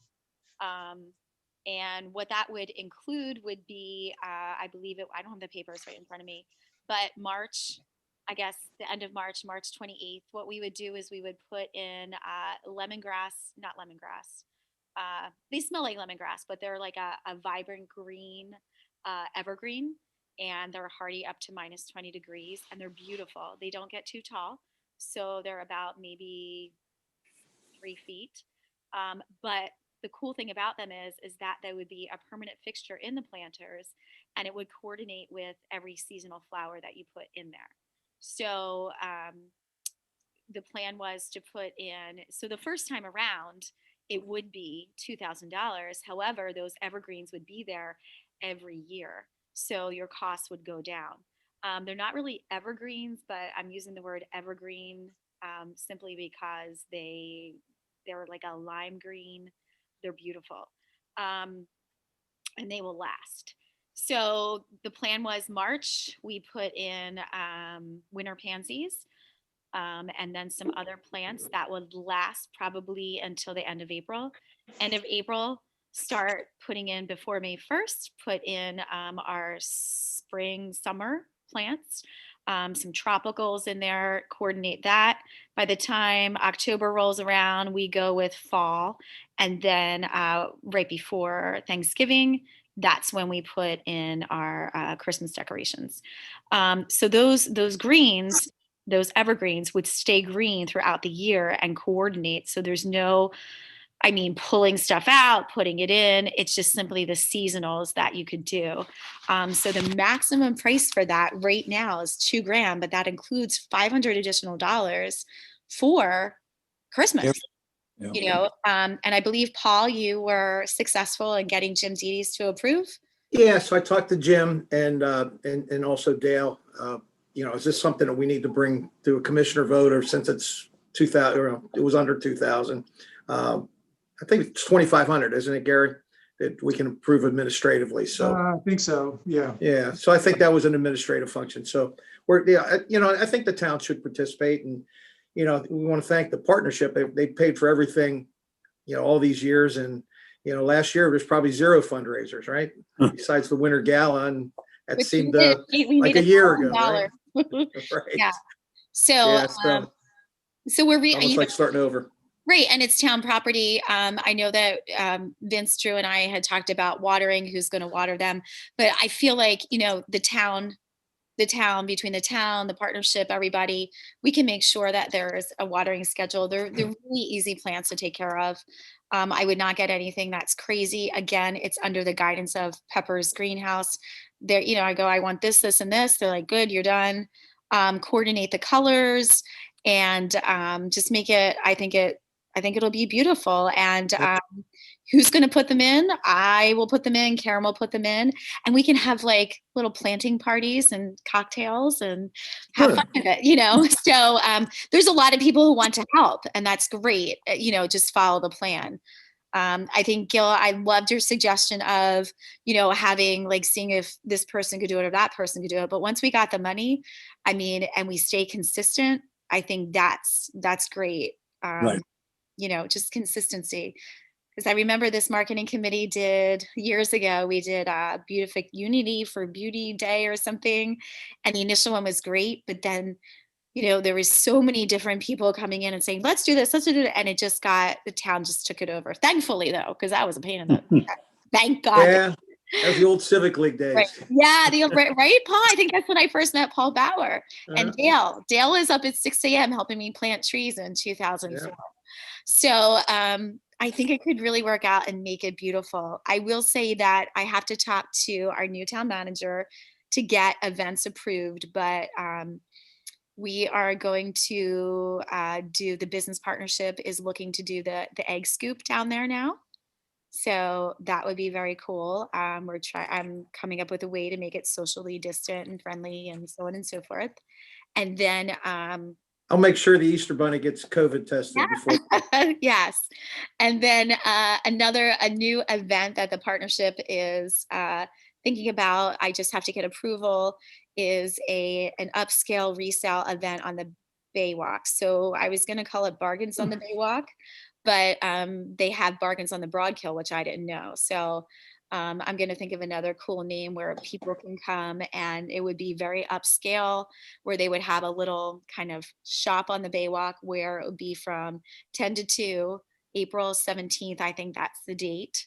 And what that would include would be, I believe it, I don't have the papers right in front of me, but March, I guess the end of March, March 28th, what we would do is we would put in lemongrass, not lemongrass. They smell like lemongrass, but they're like a vibrant green evergreen, and they're hardy up to minus 20 degrees, and they're beautiful. They don't get too tall, so they're about maybe 3 feet. But the cool thing about them is that they would be a permanent fixture in the planters, and it would coordinate with every seasonal flower that you put in there. So the plan was to put in, so the first time around, it would be $2,000. However, those evergreens would be there every year. So your costs would go down. They're not really evergreens, but I'm using the word evergreen simply because they're like a lime green. They're beautiful. And they will last. So the plan was March, we put in winter pansies. And then some other plants that would last probably until the end of April. End of April, start putting in before May 1st, put in our spring, summer plants, some tropicals in there, coordinate that. By the time October rolls around, we go with fall. And then right before Thanksgiving, that's when we put in our Christmas decorations. So those greens, those evergreens would stay green throughout the year and coordinate. So there's no, pulling stuff out, putting it in. It's just simply the seasonals that you could do. So the maximum price for that right now is $2,000, but that includes 500 additional dollars for Christmas. Yeah. Yeah. And I believe, Paul, you were successful in getting Jim Dedes to approve. Yeah, so I talked to Jim and also Dale. Is this something that we need to bring to a commissioner vote, or since it's 2,000, or it was under 2,000? I think it's 2,500, isn't it, Gary? That we can approve administratively. So I think so. Yeah. Yeah. So I think that was an administrative function. So I think the town should participate, and we want to thank the partnership. They paid for everything, all these years, and last year there's probably zero fundraisers, right? Besides the winter gala, and that Which seemed we like made a year ago, right? $1,000. Right. Yeah. So, Yeah, so we're almost like starting over. Right, and it's town property. I know that Vince, Drew, and I had talked about watering, who's going to water them, but I feel like the town, between the town, the partnership, everybody, we can make sure that there's a watering schedule. They're really easy plants to take care of. I would not get anything that's crazy. Again, it's under the guidance of Pepper's Greenhouse. There, I go, I want this, this, and this. They're like, good, you're done. Coordinate the colors and just make it. I think it'll be beautiful. And who's going to put them in? I will put them in. Karen will put them in, and we can have like little planting parties and cocktails and have fun with it. So there's a lot of people who want to help, and that's great. Just follow the plan. I think, Gil, I loved your suggestion of, having seeing if this person could do it or that person could do it. But once we got the money, and we stay consistent, I think that's great. Right. Just consistency. Because I remember this marketing committee did years ago, we did Beautiful Unity for Beauty Day or something. And the initial one was great, but then there was so many different people coming in and saying, let's do this, let's do it. And the town just took it over. Thankfully though, because that was a pain in the, thank God. Yeah, that was the old Civic League Right. days. Yeah, right, Paul. I think that's when I first met Paul Bauer. And Dale. Dale was up at 6 a.m. helping me plant trees in 2004. Yeah. So I think it could really work out and make it beautiful. I will say that I have to talk to our new town manager to get events approved, but we are going to do the business partnership is looking to do the egg scoop down there now. So that would be very cool. I'm coming up with a way to make it socially distant and friendly and so on and so forth. And then I'll make sure the Easter Bunny gets COVID tested before. yes. And then a new event that the partnership is thinking about, I just have to get approval, is an upscale resale event on the Baywalk. So I was going to call it Bargains on the Baywalk, but they have Bargains on the Broadkill, which I didn't know. So I'm going to think of another cool name where people can come, and it would be very upscale, where they would have a little kind of shop on the Baywalk where it would be from 10 to 2, April 17th. I think that's the date.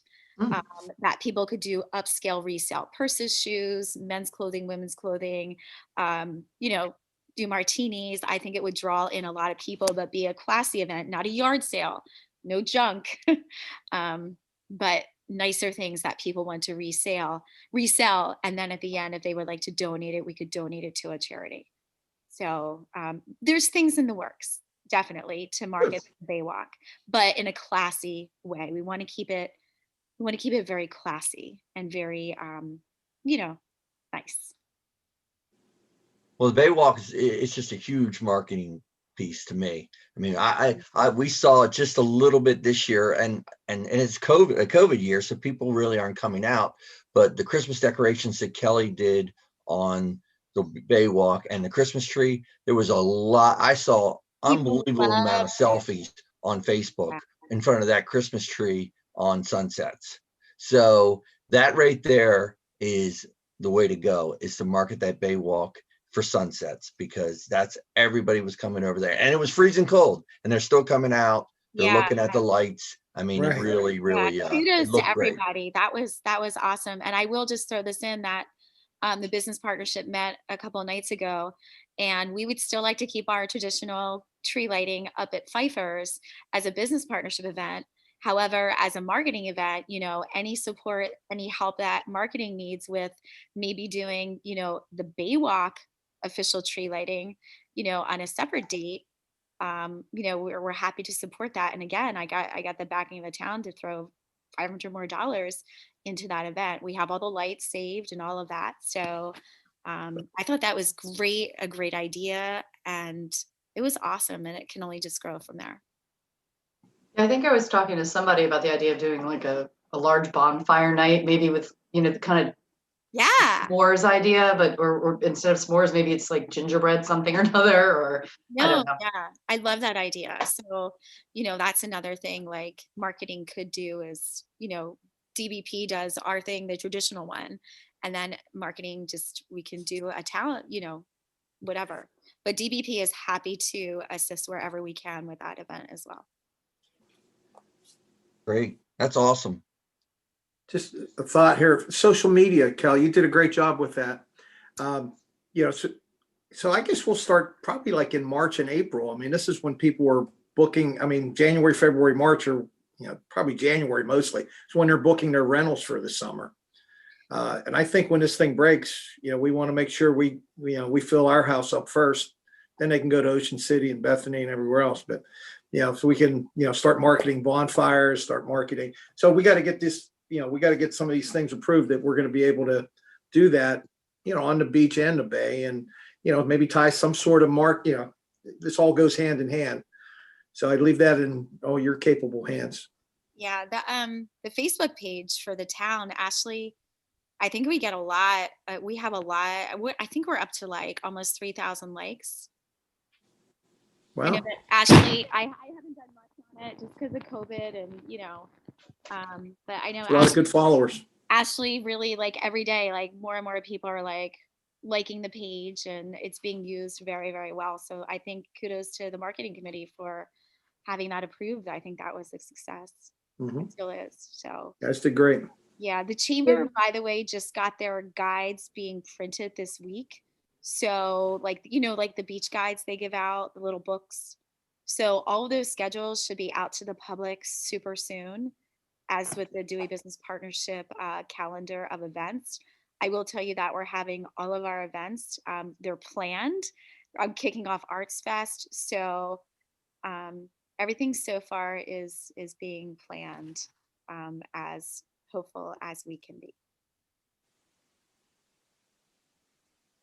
That people could do upscale resale purses, shoes, men's clothing, women's clothing, do martinis. I think it would draw in a lot of people, but be a classy event, not a yard sale, no junk, but nicer things that people want to resell. And then at the end, if they would like to donate it, we could donate it to a charity. So there's things in the works, definitely, to market the Baywalk, but in a classy way. We want to keep it very classy and very, nice. Well, the Baywalk it's just a huge marketing piece to me. I mean, we saw it just a little bit this year, and it's a COVID year, so people really aren't coming out. But the Christmas decorations that Kelly did on the Baywalk and the Christmas tree, there was a lot. I saw unbelievable amount of selfies on Facebook in front of that Christmas tree on Sunsets. So that right there is the way to go, is to market that Baywalk for Sunsets, because everybody was coming over there, and it was freezing cold, and they're still coming out. They're looking at the lights. I mean, it really, really, kudos it looked to everybody. great. That was awesome. And I will just throw this in that the business partnership met a couple of nights ago, and we would still like to keep our traditional tree lighting up at Pfeiffer's as a business partnership event. However, as a marketing event, any support, any help that marketing needs with maybe doing, the Baywalk official tree lighting, on a separate date, we're happy to support that. And again, I got the backing of the town to throw $500 more into that event. We have all the lights saved and all of that. So I thought that was a great idea, and it was awesome, and it can only just grow from there. I think I was talking to somebody about the idea of doing like a large bonfire night, maybe with, the kind of s'mores idea, but or instead of s'mores, maybe it's like gingerbread something or another, or I don't know. Yeah, I love that idea. So, that's another thing like marketing could do is, DBP does our thing, the traditional one, and then marketing we can do a talent, whatever. But DBP is happy to assist wherever we can with that event as well. Great. That's awesome. Just a thought here. Social media, Kel, you did a great job with that. So I guess we'll start probably like in March and April. I mean, this is when people are booking. I mean, January, February, March, or probably January mostly. It's when they're booking their rentals for the summer. And I think when this thing breaks, we want to make sure we fill our house up first. Then they can go to Ocean City and Bethany and everywhere else. But so we can start marketing bonfires, start marketing. So we got to get this. We got to get some of these things approved that we're going to be able to do that. On the beach and the bay, and maybe tie some sort of mark. This all goes hand in hand. So I'd leave that in all your capable hands. Yeah, the Facebook page for the town, Ashley, I think we get a lot. We have a lot. I think we're up to like almost 3,000 likes. Wow. I know that Ashley, I haven't done much on it just because of COVID, and but I know a lot of good followers. Ashley really, like, every day, like, more and more people are like, liking the page, and it's being used very, very well. So I think kudos to the marketing committee for having that approved. I think that was a success. It still is. So That's the great. yeah, the chamber, by the way, just got their guides being printed this week. So like, like the beach guides they give out, the little books. So all of those schedules should be out to the public super soon, as with the Dewey Business Partnership calendar of events. I will tell you that we're having all of our events. They're planned. I'm kicking off Arts Fest. So everything so far is being planned as hopeful as we can be.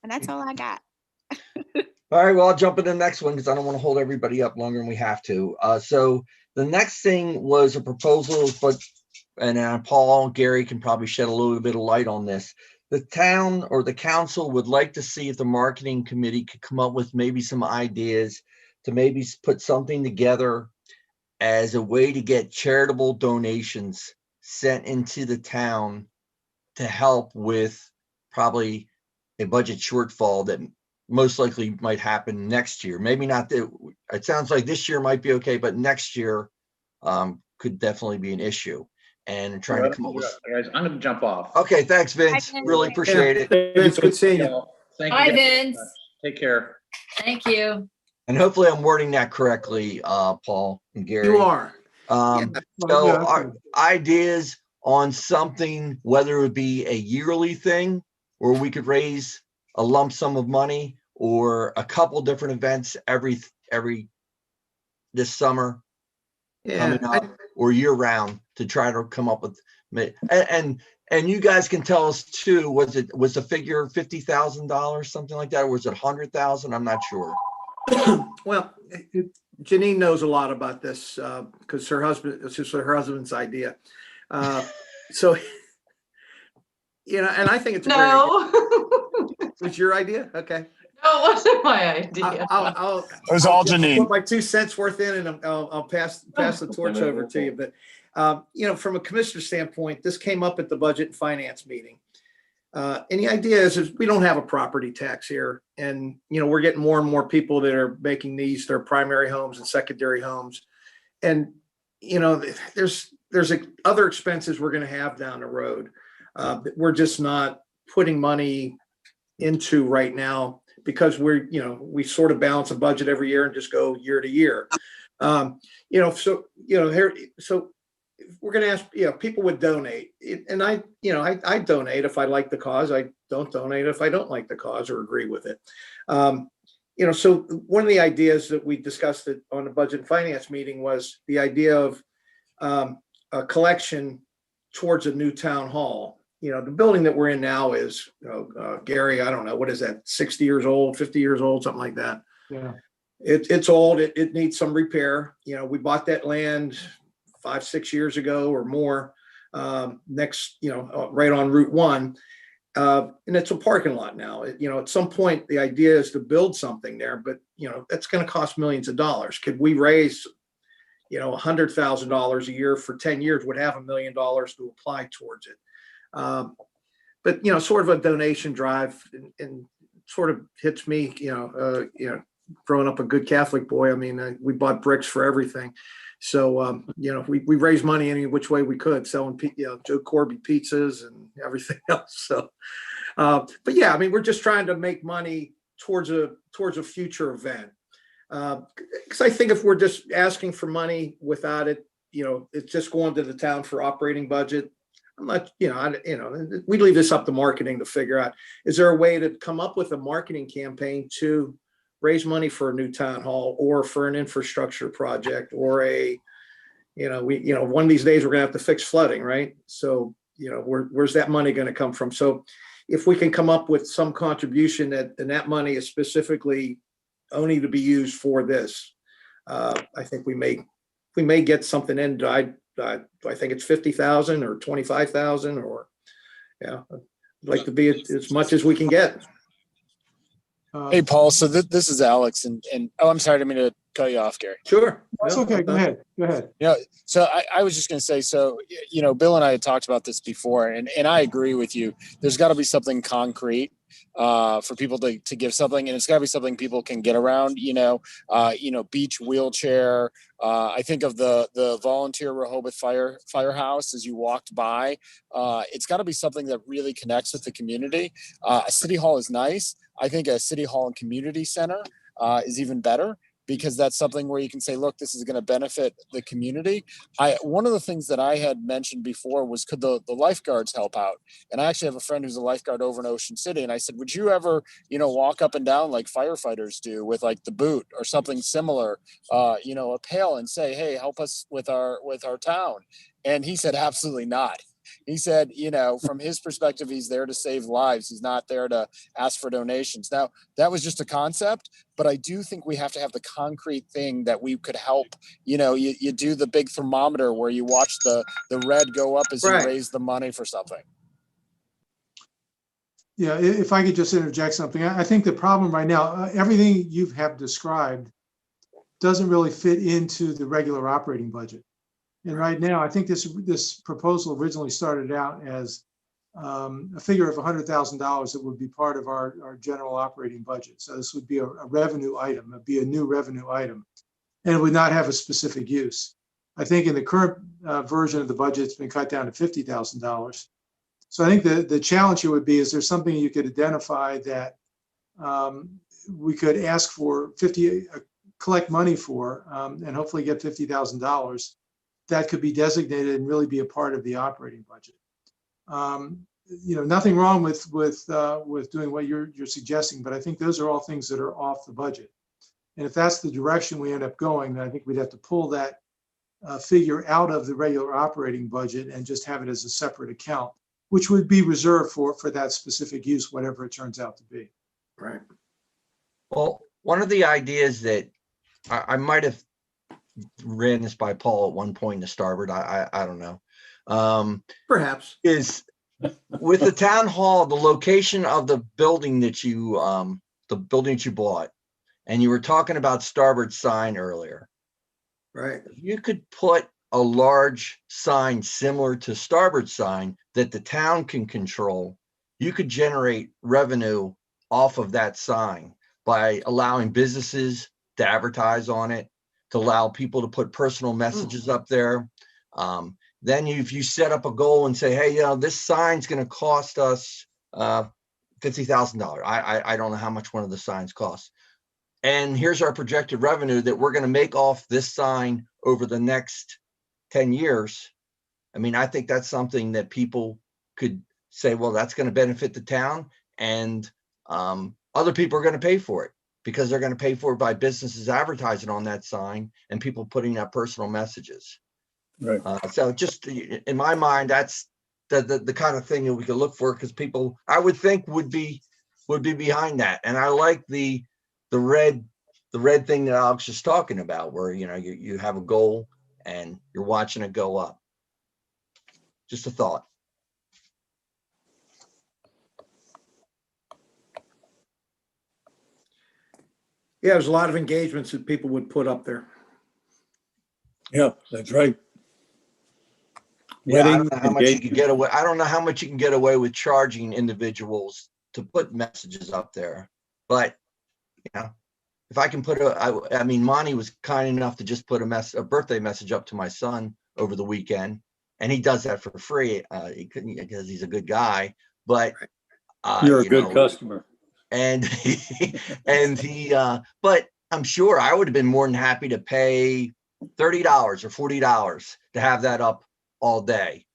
And that's all I got. All right, well, I'll jump into the next one because I don't want to hold everybody up longer than we have to. So the next thing was a proposal, and Paul, Gary can probably shed a little bit of light on this. The town or the council would like to see if the marketing committee could come up with maybe some ideas to maybe put something together as a way to get charitable donations sent into the town to help with probably a budget shortfall that most likely might happen next year. Maybe not. It sounds like this year might be okay, but next year could definitely be an issue. And trying to come up with. Guys, I'm going to jump off. Okay, thanks, Vince. Really appreciate it. Vince, good seeing you. Thank you. Bye, Vince. Take care. Thank you. And hopefully I'm wording that correctly, Paul and Gary. You are. So our ideas on something, whether it would be a yearly thing or we could raise a lump sum of money, or a couple different events every this summer coming up, or year round, to try to come up with, and you guys can tell us too, was the figure $50,000, something like that, or was it 100,000? I'm not sure. Well, Janine knows a lot about this because it's just her husband's idea. So, and I think it's a great idea. It was your idea? Okay. No, it wasn't my idea. It was all Janine. Put my 2 cents worth in, and I'll pass the torch over to you. But from a commissioner standpoint, this came up at the budget and finance meeting. And the idea is we don't have a property tax here, and we're getting more and more people that are making these their primary homes and secondary homes, and there's other expenses we're going to have down the road that we're just not putting money into right now, because we sort of balance a budget every year and just go year to year. So we're going to ask, people would donate, and I donate if I like the cause. I don't donate if I don't like the cause or agree with it. So one of the ideas that we discussed on the budget and finance meeting was the idea of a collection towards a new town hall. The building that we're in now is, Gary, I don't know, what is that, 60 years old, 50 years old, something like that. Yeah. It's old. It needs some repair. We bought that land 5-6 years ago or more, right on Route 1. And it's a parking lot now. At some point, the idea is to build something there, but, that's going to cost millions of dollars. Could we raise, $100,000 a year for 10 years, would have $1 million to apply towards it. But, sort of a donation drive and sort of hits me, growing up a good Catholic boy. I mean, we bought bricks for everything. So, we raised money any which way we could, selling, Joe Corby pizzas and everything else. So, but yeah, I mean, we're just trying to make money towards a future event. Because I think if we're just asking for money without it, it's just going to the town for operating budget. I'm not, we leave this up to marketing to figure out, is there a way to come up with a marketing campaign to raise money for a new town hall or for an infrastructure project or one of these days we're gonna have to fix flooding, right? So, where's that money going to come from? So if we can come up with some contribution and that money is specifically only to be used for this, I think we may get something in. I think it's 50,000 or 25,000 or, I'd like to be as much as we can get. Hey, Paul. So this is Alex, and I'm sorry, I didn't mean to cut you off, Gary. Sure. That's okay. Go ahead. So I was just going to say, so, Bill and I had talked about this before, and I agree with you. There's got to be something concrete. for people to give something, and it's got to be something people can get around. Beach wheelchair. I think of the volunteer Rehoboth firehouse as you walked by. It's got to be something that really connects with the community. A city hall is nice. I think a city hall and community center is even better, because that's something where you can say, look, this is going to benefit the community. One of the things that I had mentioned before was, could the lifeguards help out? And I actually have a friend who's a lifeguard over in Ocean City. And I said, would you ever, walk up and down like firefighters do with like the boot or something similar, a pail, and say, hey, help us with our town? And he said, absolutely not. He said, from his perspective, he's there to save lives. He's not there to ask for donations. Now, that was just a concept, but I do think we have to have the concrete thing that we could help. You do the big thermometer where you watch the red go up as you raise the money for something. Yeah, if I could just interject something, I think the problem right now, everything you have described doesn't really fit into the regular operating budget. And right now, I think this proposal originally started out as a figure of $100,000 that would be part of our general operating budget. So this would be a revenue item, it'd be a new revenue item, and it would not have a specific use. I think in the current version of the budget, it's been cut down to $50,000. So I think the challenge here would be, is there something you could identify that we could ask for collect money for, and hopefully get $50,000 that could be designated and really be a part of the operating budget. Nothing wrong with doing what you're suggesting, but I think those are all things that are off the budget. And if that's the direction we end up going, then I think we'd have to pull that figure out of the regular operating budget and just have it as a separate account, which would be reserved for that specific use, whatever it turns out to be. Right. Well, one of the ideas that I might have ran this by Paul at one point in the starboard, I don't know. Perhaps. Is with the town hall, the location of the building that you bought, and you were talking about starboard sign earlier. Right. You could put a large sign similar to starboard sign that the town can control. You could generate revenue off of that sign by allowing businesses to advertise on it, to allow people to put personal messages up there. Then if you set up a goal and say, hey, this sign's going to cost us $50,000. I don't know how much one of the signs costs. And here's our projected revenue that we're going to make off this sign over the next 10 years. I mean, I think that's something that people could say, well, that's going to benefit the town, and other people are going to pay for it, because they're going to pay for it by businesses advertising on that sign and people putting out personal messages. Right. So just in my mind, that's the kind of thing that we could look for, because people, I would think, would be behind that. And I like the red thing that Alex is talking about, where you have a goal and you're watching it go up. Just a thought. Yeah, there's a lot of engagements that people would put up there. Yeah, that's right. Yeah, I Wedding don't know how much you could engagement. get away. I don't know how much you can get away with charging individuals to put messages up there. But if I can put I mean, Monty was kind enough to just put a birthday message up to my son over the weekend, and he does that for free. He couldn't, because he's a good guy. But You're a good customer. And but I'm sure I would have been more than happy to pay $30 or $40 to have that up all day,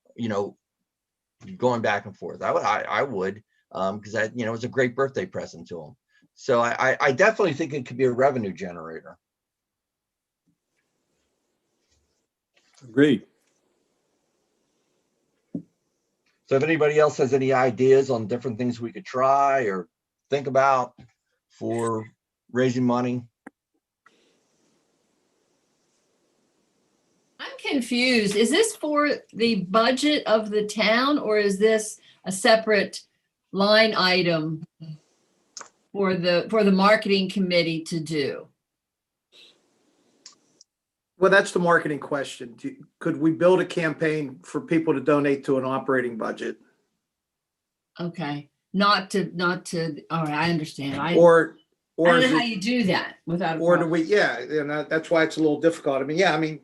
going back and forth. I would, because that, it was a great birthday present to him. So I definitely think it could be a revenue generator. Agreed. So if anybody else has any ideas on different things we could try or think about for raising money. I'm confused. Is this for the budget of the town, or is this a separate line item for the marketing committee to do? Well, that's the marketing question. Could we build a campaign for people to donate to an operating budget? Okay. not to, all right, I understand. I Or don't is know how it, you do that without. a or do problem. we, yeah, and that's why it's a little difficult. I mean, yeah, I mean,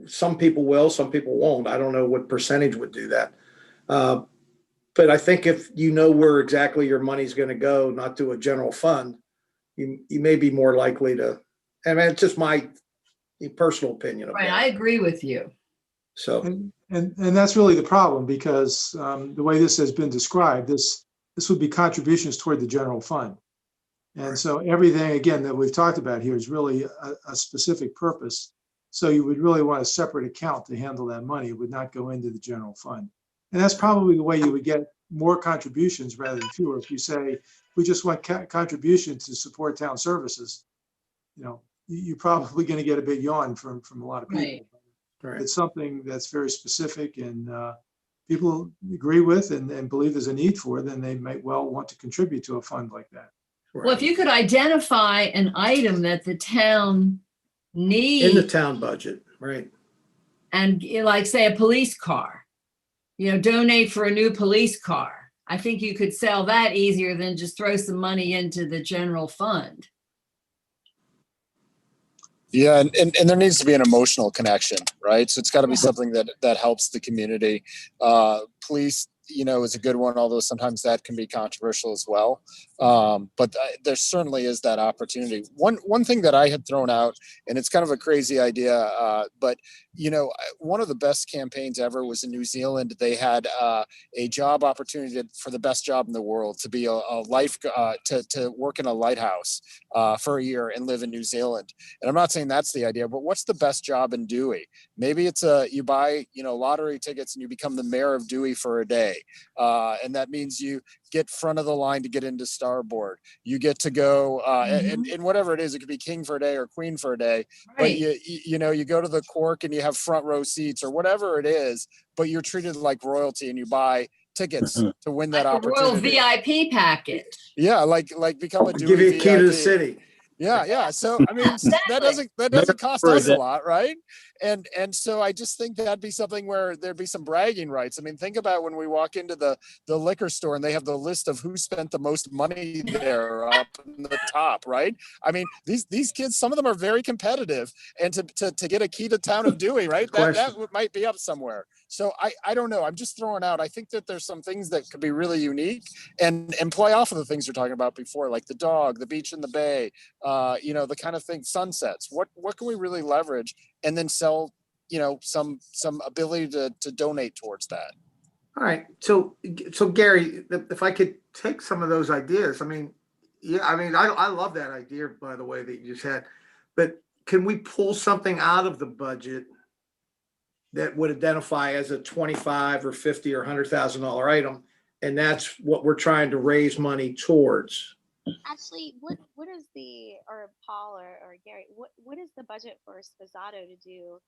some people will, some people won't. I don't know what percentage would do that. But I think if you know where exactly your money's going to go, not to a general fund, you may be more likely to, I mean, it's just my personal opinion of Right, that. I agree with you. So, And that's really the problem, because the way this has been described, this would be contributions toward the general fund. And so everything, again, that we've talked about here is really a specific purpose. So you would really want a separate account to handle that money. It would not go into the general fund. And that's probably the way you would get more contributions rather than fewer. If you say, we just want contributions to support town services, you know, you're probably going to get a big yawn from a lot of people. Right. It's something that's very specific and people agree with and believe there's a need for, then they might well want to contribute to a fund like that. Well, if you could identify an item that the town in the needs, town budget, right? and like say a police car, donate for a new police car. I think you could sell that easier than just throw some money into the general fund. Yeah, and there needs to be an emotional connection, right? So it's got to be something that helps the community. Police, is a good one, although sometimes that can be controversial as well. But there certainly is that opportunity. One thing that I had thrown out, and it's kind of a crazy idea, but one of the best campaigns ever was in New Zealand. They had a job opportunity for the best job in the world, to be a life to work in a lighthouse for a year and live in New Zealand. And I'm not saying that's the idea, but what's the best job in Dewey? Maybe it's you buy lottery tickets and you become the mayor of Dewey for a day, and that means you get front of the line to get into Starboard. You get to go and whatever it is, it could be king for a day or queen for a day. Right. But you go to the Cork and you have front row seats or whatever it is, but you're treated like royalty and you buy tickets to win that opportunity. Royal VIP package. Yeah, like become a Dewey give you a VIP. key to the city. Yeah. So I mean, that doesn't cost us a lot, right? And so I just think that'd be something where there'd be some bragging rights. I mean, think about when we walk into the liquor store and they have the list of who spent the most money there up in the top, right? I mean, these kids, some of them are very competitive, and to get a key to town of Dewey, right? That might be up somewhere. So I don't know. I'm just throwing out. I think that there's some things that could be really unique and play off of the things you're talking about before, like the dog, the beach in the bay. The kind of thing, sunsets. What can we really leverage and then sell, some ability to donate towards that. All right. So Gary, if I could take some of those ideas, I mean, I love that idea, by the way, that you just had, but can we pull something out of the budget that would identify as a 25 or 50 or $100,000 item? And that's what we're trying to raise money towards. Actually, what is or Paul or Gary, what is the budget for Sposato to do,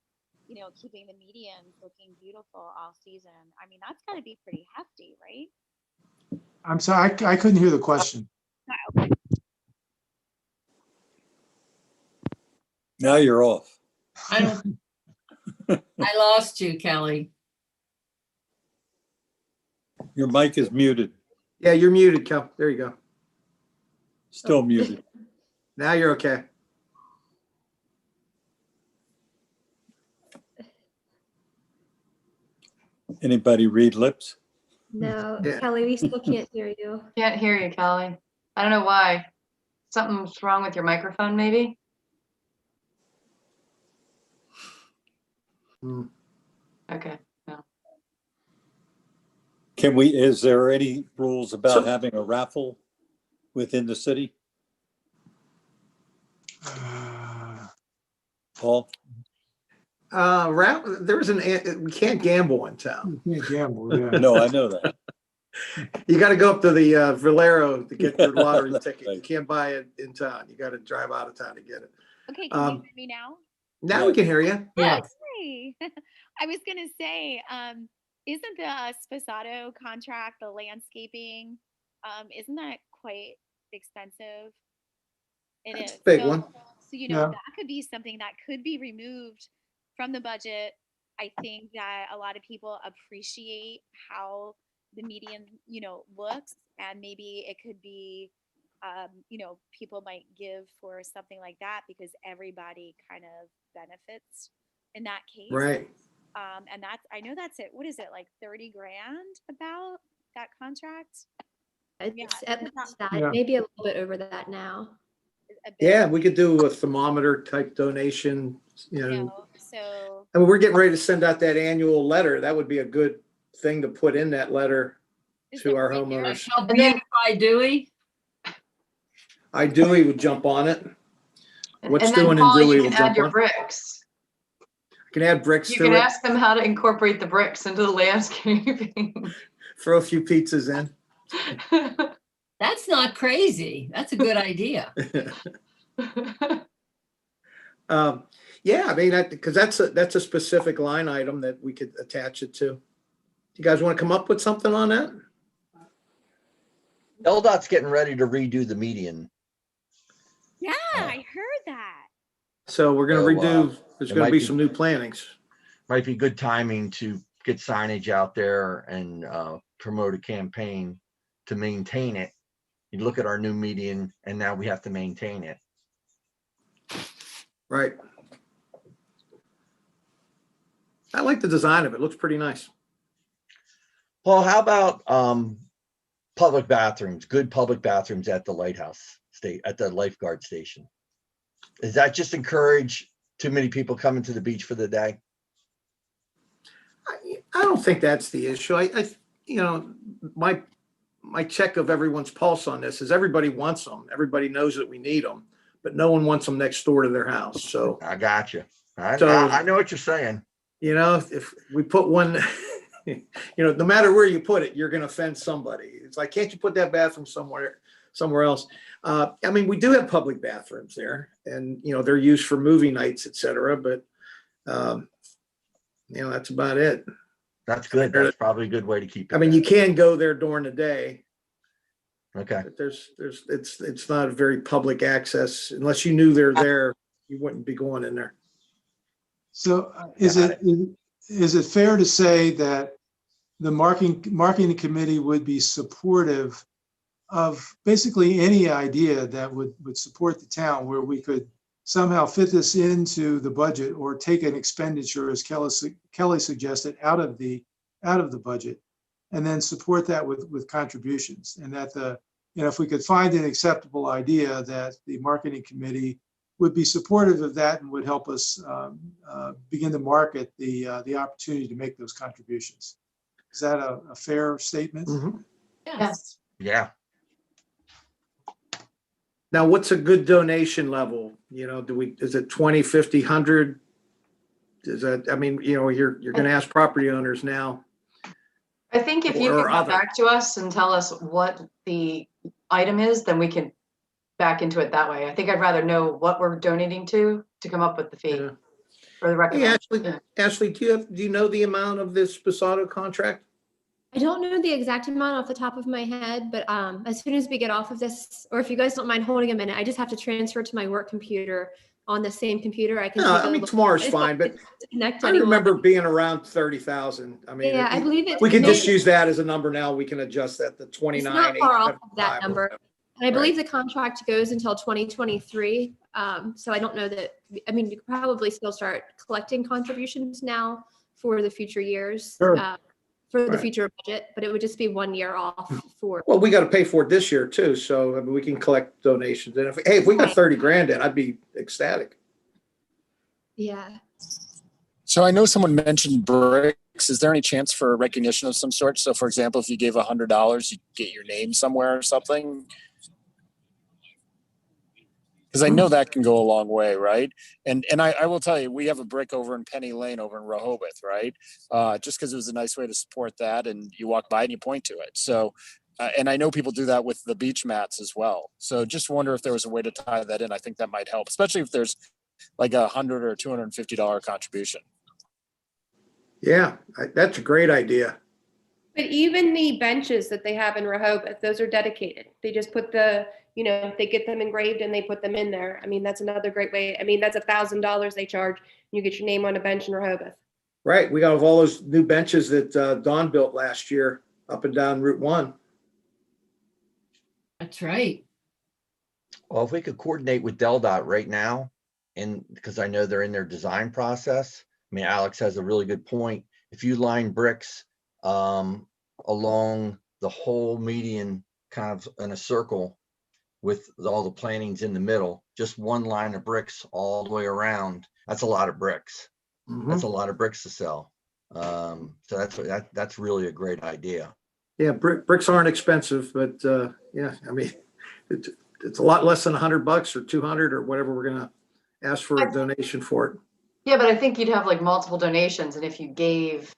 keeping the medians looking beautiful all season? I mean, that's got to be pretty hefty, right? I'm sorry, I couldn't hear the question. Okay. Now you're off. I lost you, Kelly. Your mic is muted. Yeah, you're muted, Kel. There you go. Still muted. Now you're okay. Anybody read lips? No, Yeah. Kelly, we still can't hear you. Can't hear you, Kelly. I don't know why. Something's wrong with your microphone, maybe? Okay. No. Is there any rules about having a raffle within the city? Paul? We can't gamble in town. You can't gamble, yeah. No, I know that. You got to go up to the Valero to get your lottery ticket. You can't buy it in town. You got to drive out of town to get it. Okay, can you hear me now? Now we can hear you. Yes. Hey, I was gonna say, isn't the Sposato contract, the landscaping, isn't that quite expensive? It's a big one. So Yeah. that could be something that could be removed from the budget. I think that a lot of people appreciate how the median, looks, and maybe it could be, people might give for something like that because everybody kind of benefits in that case. Right. And I know that's it. What is it, like 30 grand about that contract? It's Yeah, at it's least not that, Yeah. maybe a little bit over that now. a bit, Yeah, we could do a thermometer type donation, so. I mean, we're getting ready to send out that annual letter. That would be a good thing to put in that letter Is to it our right there? homeowners. Help And then- beautify Dewey. Dewey would jump on it. What's And then, doing in Paul, Dewey you will can add jump your on. bricks. Can add bricks You to can it, ask them how to incorporate the bricks into the landscaping. throw a few pizzas in. That's not crazy. That's a good idea. Yeah, I mean, because that's a specific line item that we could attach it to. You guys want to come up with something on that? LDOT's getting ready to redo the median. Yeah, I heard that. So we're going to So, redo, there's it going to might be be- some new plantings. Might be good timing to get signage out there and promote a campaign to maintain it. You look at our new median and now we have to maintain it. Right. I like the design of it. Looks pretty nice. Paul, how about public bathrooms, good public bathrooms at the lighthouse at the lifeguard station? Does that just encourage too many people coming to the beach for the day? I don't think that's the issue. My check of everyone's pulse on this is everybody wants them. Everybody knows that we need them, but no one wants them next door to their house. So I got you. I know what you're saying. If we put one, no matter where you put it, you're going to offend somebody. It's like, can't you put that bathroom somewhere else? I mean, we do have public bathrooms there, and they're used for movie nights, etc. But that's about it. That's good. That's probably a good way to keep it. I mean, you can go there during the day. Okay. But it's not a very public access unless you knew they're there. You wouldn't be going in there. So is it fair to say that the marketing committee would be supportive of basically any idea that would support the town, where we could somehow fit this into the budget or take an expenditure, as Kelly suggested, out of the budget, and then support that with contributions? And that if we could find an acceptable idea, that the marketing committee would be supportive of that and would help us begin to market the opportunity to make those contributions. Is that a fair statement? Mm-hmm. Yes. Yeah. Now, what's a good donation level? Is it 20, 50, 100? Is that, I mean, you're going to ask property owners now. I think if you Or can come other. back to us and tell us what the item is, then we can back into it that way. I think I'd rather know what we're donating to come up with the fee Yeah. or the Hey, recommendation. Ashley, do you know the amount of this Spassato contract? I don't know the exact amount off the top of my head, but as soon as we get off of this, or if you guys don't mind holding a minute, I just have to transfer to my work computer on the same computer. I can. No, take a I mean, look. tomorrow's I just fine, don't but connect I anyone. remember being around 30,000. I mean, Yeah, I believe it's. we can just maybe- use that as a number now. We can adjust that to 29. It's not far off of that 875 or number. whatever. And I believe the contract goes until 2023. So I don't know that, I mean, you could probably still start collecting contributions now for the future years, Sure. for the Right. future budget, but it would just be 1 year off for. Well, we got to pay for it this year too. So I mean, we can collect donations. And if we got 30 grand in, I'd be ecstatic. Yeah. So I know someone mentioned bricks. Is there any chance for recognition of some sort? So for example, if you gave $100, you get your name somewhere or something? Because I know that can go a long way, right? And I will tell you, we have a brick over in Penny Lane over in Rehoboth, right? Just because it was a nice way to support that, and you walk by and you point to it. So, and I know people do that with the beach mats as well. So just wonder if there was a way to tie that in. I think that might help, especially if there's like $100 or $250 contribution. Yeah, that's a great idea. But even the benches that they have in Rehoboth, those are dedicated. They just put they get them engraved and they put them in there. I mean, that's another great way. I mean, that's $1,000 they charge. You get your name on a bench in Rehoboth. Right. We got all those new benches that Don built last year. up and down Route 1. That's right. Well, if we could coordinate with DelDOT right now, and because I know they're in their design process. I mean, Alex has a really good point. If you line bricks along the whole median, kind of in a circle with all the plantings in the middle, just one line of bricks all the way around, that's a lot of bricks. That's a lot of bricks to sell. So that's really a great idea. Yeah, bricks aren't expensive, but yeah, I mean, it's a lot less than $100 or 200 or whatever we're gonna ask for a donation for it. Yeah, but I think you'd have like multiple donations, and if you gave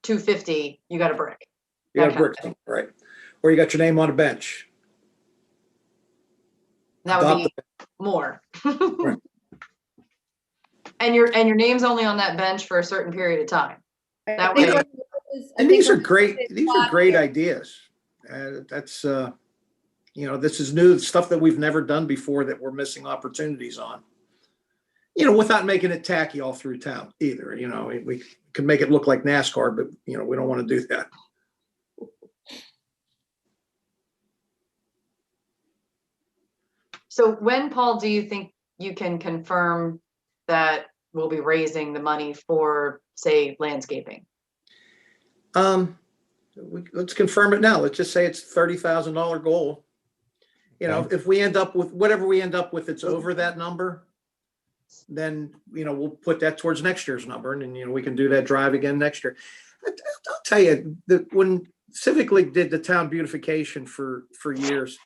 250, you got a brick. You got a brick, right? Or you got your name on a bench. That would be more. Right. And your name's only on that bench for a certain period of time. That think way, what it is- I And think these are what great. it is These are not great here. ideas. That's you know, this is new stuff that we've never done before that we're missing opportunities on. You know, without making it tacky all through town either. You know, we can make it look like NASCAR, but you know, we don't want to do that. so when, Paul, do you think you can confirm that we'll be raising the money for, say, landscaping? Let's confirm it now. Let's just say it's $30,000 goal. You know, if we end up with whatever we end up with, it's over that number, then, you know, we'll put that towards next year's number, and then, you know, we can do that drive again next year. I'll tell you that when Civic League did the town beautification for years,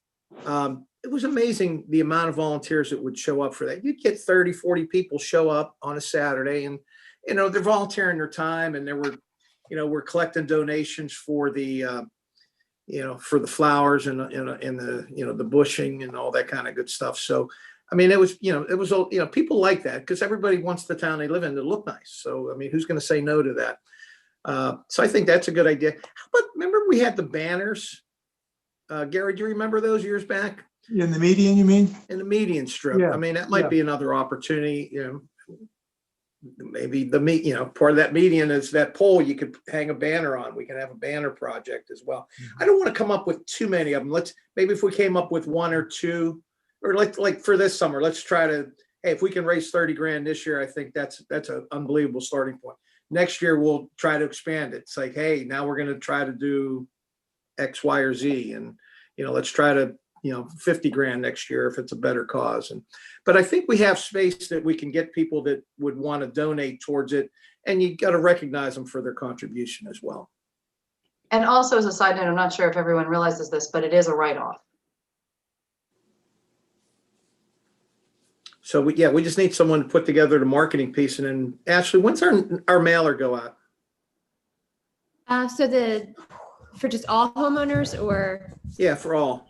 it was amazing the amount of volunteers that would show up for that. You'd get 30, 40 people show up on a Saturday, and, you know, they're volunteering their time, and we're collecting donations for the, you know, for the flowers and the, you know, the bushing and all that kind of good stuff. So, I mean, it was, you know, people like that because everybody wants the town they live in to look nice. So, I mean, who's going to say no to that? So I think that's a good idea. But remember we had the banners, Gary, do you remember those years back? In the median, you mean? In the median strip. Yeah, I mean, that might be another opportunity, you know. Maybe you know, part of that median is that pole you could hang a banner on. We can have a banner project as well. I don't want to come up with too many of them. Maybe if we came up with one or two, or like for this summer, let's try to, hey, if we can raise 30 grand this year, I think that's an unbelievable starting point. Next year, we'll try to expand it. It's like, hey, now we're going to try to do X, Y, or Z. And, you know, let's try to, you know, 50 grand next year if it's a better cause. But I think we have space that we can get people that would want to donate towards it. And you got to recognize them for their contribution as well. And also, as a side note, I'm not sure if everyone realizes this, but it is a write-off. So we just need someone to put together the marketing piece. And then Ashley, when's our mailer go out? For just all homeowners, or? Yeah, for all.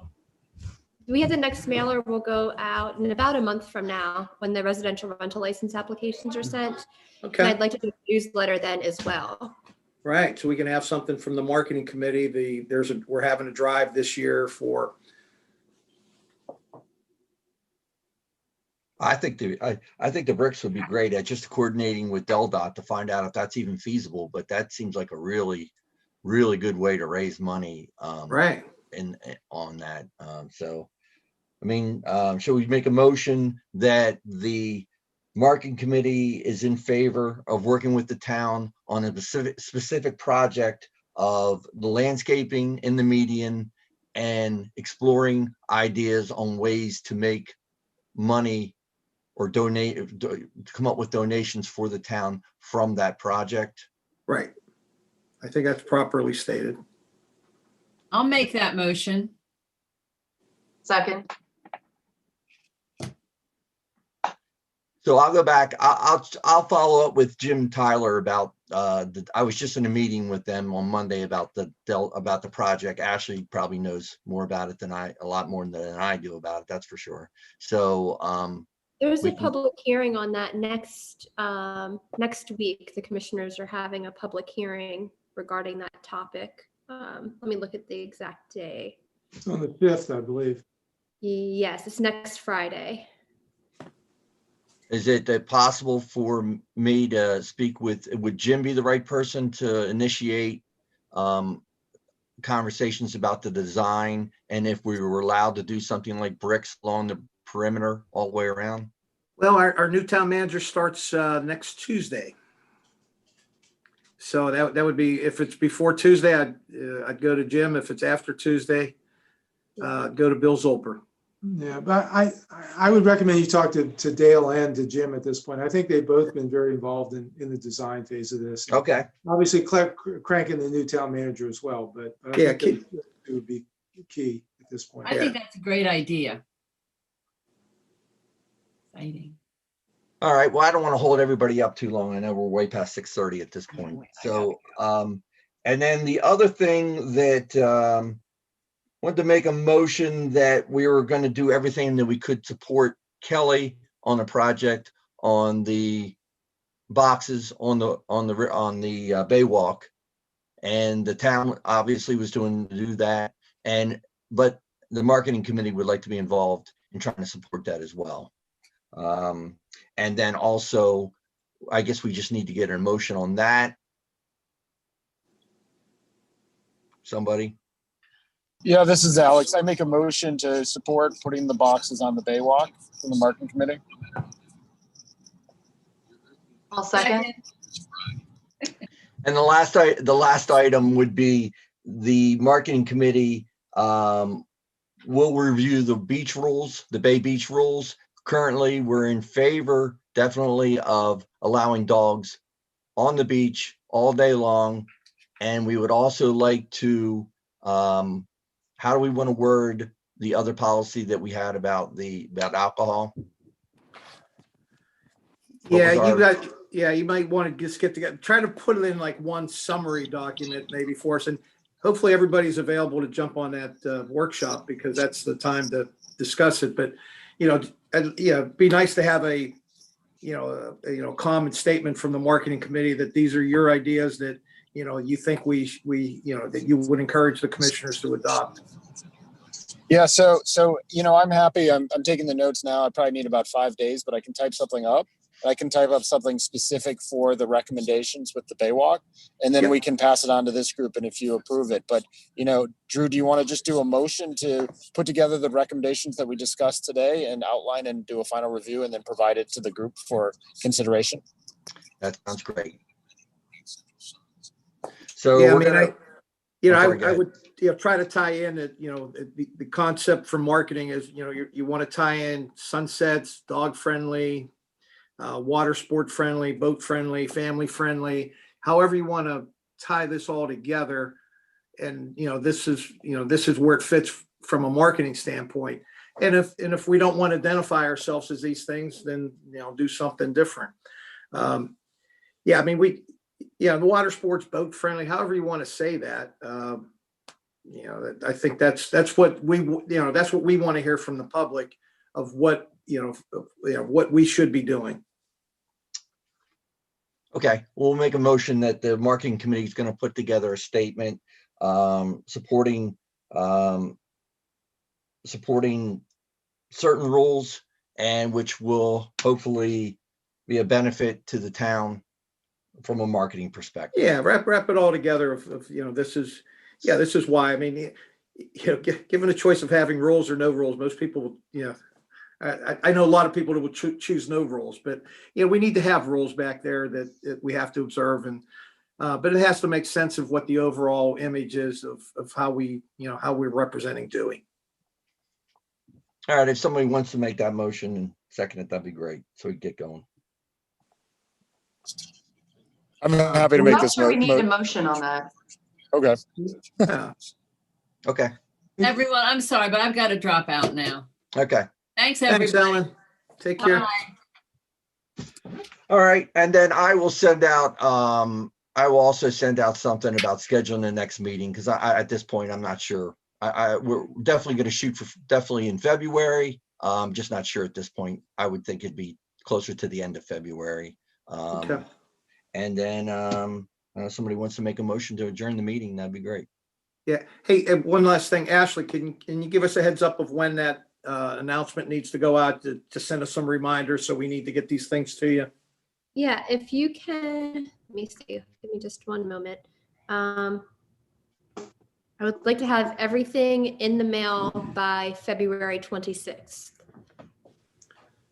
We have the next mailer will go out in about a month from now when the residential rental license applications are sent. Okay. And I'd like to do a newsletter then as well. Right. So we can have something from the marketing committee. We're having a drive this year for. I think the bricks would be great at just coordinating with DelDOT to find out if that's even feasible, but that seems like a really, really good way to raise money. Right. On that. So, I mean, shall we make a motion that the marketing committee is in favor of working with the town on a specific project of the landscaping in the median and exploring ideas on ways to make money or come up with donations for the town from that project? Right. I think that's properly stated. I'll make that motion. Second. So I'll go back. I'll follow up with Jim Tyler about I was just in a meeting with them on Monday about the project. Ashley probably knows more about it than a lot more than I do about it. That's for sure. So there's a public hearing on that next week. The commissioners are having a public hearing regarding that topic. Let me look at the exact day. It's on the 5th, I believe. Yes, it's next Friday. Is it possible for me to speak would Jim be the right person to initiate conversations about the design and if we were allowed to do something like bricks along the perimeter all the way around? Well, our new town manager starts next Tuesday. So that would be, if it's before Tuesday, I'd go to Jim. If it's after Tuesday, go to Bill Zolper. Yeah, but I would recommend you talk to Dale and to Jim at this point. I think they've both been very involved in the design phase of this. Okay. Obviously, cranking the new town manager as well, but I Yeah, think it would be key at this point. I think that's a great idea. Exciting. All right. Well, I don't want to hold everybody up too long. I know we're way past 6:30 at this point. So, and then the other thing that wanted to make a motion that we were going to do everything that we could support Kelly on a project on the boxes on the Baywalk, and the town obviously was doing to do that, but the marketing committee would like to be involved in trying to support that as well. And then also, I guess we just need to get an motion on that. Somebody? Yeah, this is Alex. I make a motion to support putting the boxes on the Baywalk from the marketing committee. I'll second. And the last item would be the marketing committee will review the beach rules, the Bay Beach rules. Currently, we're in favor definitely of allowing dogs on the beach all day long. And we would also like to, how do we want to word the other policy that we had about alcohol? You might want to just get together, try to put it in like one summary document maybe for us. And hopefully everybody's available to jump on that workshop, because that's the time to discuss it. But, it'd be nice to have a common statement from the marketing committee that these are your ideas that, you think that you would encourage the commissioners to adopt. Yeah, so I'm happy. I'm taking the notes now. I probably need about 5 days, but I can type something up. I can type up something specific for the recommendations with the Baywalk, and then we can pass it on to this group, and if you approve it. But, Drew, do you want to just do a motion to put together the recommendations that we discussed today and outline and do a final review and then provide it to the group for consideration? That sounds great. So yeah, I would try to tie in that, the concept for marketing is, you want to tie in sunsets, dog friendly, water sport friendly, boat friendly, family friendly, however you want to tie this all together. And, this is where it fits from a marketing standpoint. And if we don't want to identify ourselves as these things, then, do something different. The water sports, boat friendly, however you want to say that. I think that's what we want to hear from the public of what we should be doing. Okay, we'll make a motion that the marketing committee is going to put together a statement supporting certain rules, and which will hopefully be a benefit to the town from a marketing perspective. Yeah, wrap it all together. This is why. I mean, given a choice of having rules or no rules, most people, I know a lot of people that would choose no rules, but we need to have rules back there that we have to observe, and but it has to make sense of what the overall image is of how we're representing Dewey. All right, if somebody wants to make that motion and second it, that'd be great. So we get going. I'm happy to make this. We need a motion on that. Okay. Okay. Everyone, I'm sorry, but I've got to drop out now. Okay. Thanks, everybody. Thanks, Ellen. Take care. Bye. All right, and then I will send out. I will also send out something about scheduling the next meeting, because I at this point I'm not sure. We're definitely going to shoot for definitely in February. Just not sure at this point. I would think it'd be closer to the end of February. Okay. And then somebody wants to make a motion to adjourn the meeting, that'd be great. Yeah. Hey, and one last thing, Ashley, can you give us a heads up of when that announcement needs to go out to send us some reminders, so we need to get these things to you? Yeah, if you can, let me see, give me just one moment. I I would like to have everything in the mail by February 26th.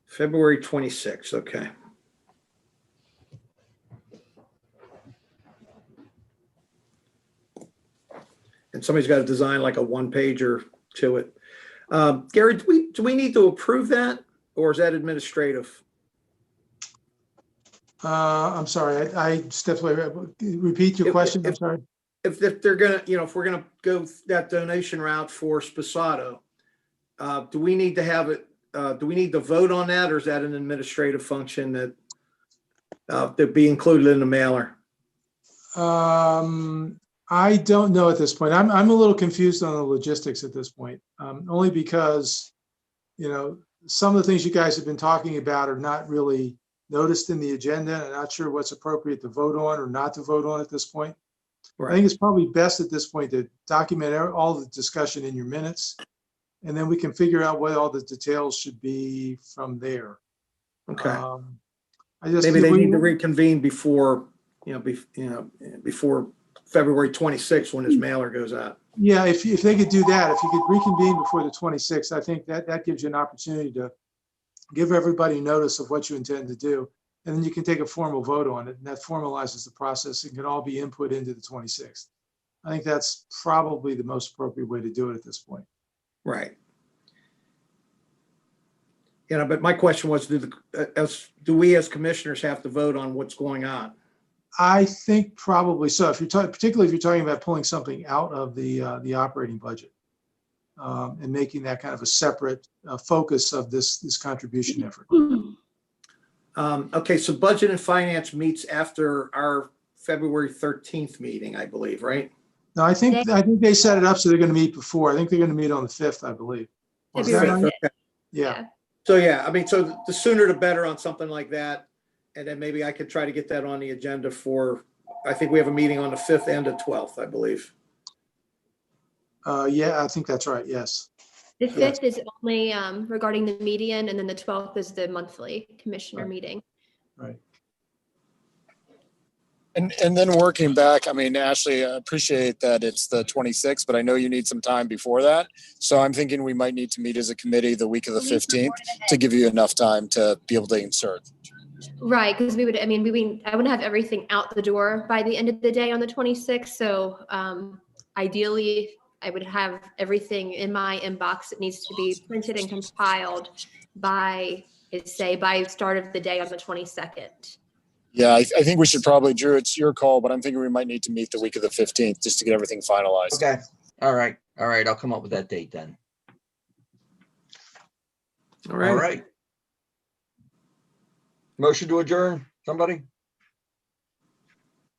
February 26th, okay. And somebody's got to design like a one-pager to it. Gary, do we need to approve that, or is that administrative? I'm sorry, I stepped away. Repeat your question, I'm sorry. If they're gonna, if we're gonna go that donation route for Sposato, do we need to have it, do we need to vote on that, or is that an administrative function that be included in the mailer? I don't know at this point. I'm a little confused on the logistics at this point, only because, some of the things you guys have been talking about are not really noticed in the agenda. I'm not sure what's appropriate to vote on or not to vote on at this point. I think it's probably best at this point to document all the discussion in your minutes, and then we can figure out what all the details should be from there. Okay. Maybe they need to reconvene before, before February 26th when his mailer goes out. Yeah, if they could do that, if you could reconvene before the 26th, I think that gives you an opportunity to give everybody notice of what you intend to do. And then you can take a formal vote on it, and that formalizes the process. It can all be input into the 26th. I think that's probably the most appropriate way to do it at this point. Right. But my question was, do we as commissioners have to vote on what's going on? I think probably so. If you're particularly if you're talking about pulling something out of the operating budget and making that kind of a separate focus of this contribution effort. Okay, so Budget and Finance meets after our February 13th meeting, I believe, right? No, I think they set it up so they're going to meet before. I think they're going to meet on the 5th, I believe. Is that right? Okay. Yeah. So yeah, so the sooner the better on something like that. And then maybe I could try to get that on the agenda for, I think we have a meeting on the 5th and the 12th, I believe. Yeah, I think that's right. Yes. The 5th is only regarding the median, and then the 12th is the monthly commissioner meeting. Right. And then working back, I mean, Ashley, I appreciate that it's the 26th, but I know you need some time before that. So I'm thinking we might need to meet as a committee the week of the 15th to give you enough time to be able to insert. Right, because I would have everything out the door by the end of the day on the 26th. So ideally, I would have everything in my inbox that needs to be printed and compiled by start of the day on the 22nd. Yeah, I think we should probably, Drew, it's your call, but I'm thinking we might need to meet the week of the 15th just to get everything finalized. Okay. All right. I'll come up with that date then. All right. All right. Motion to adjourn, somebody?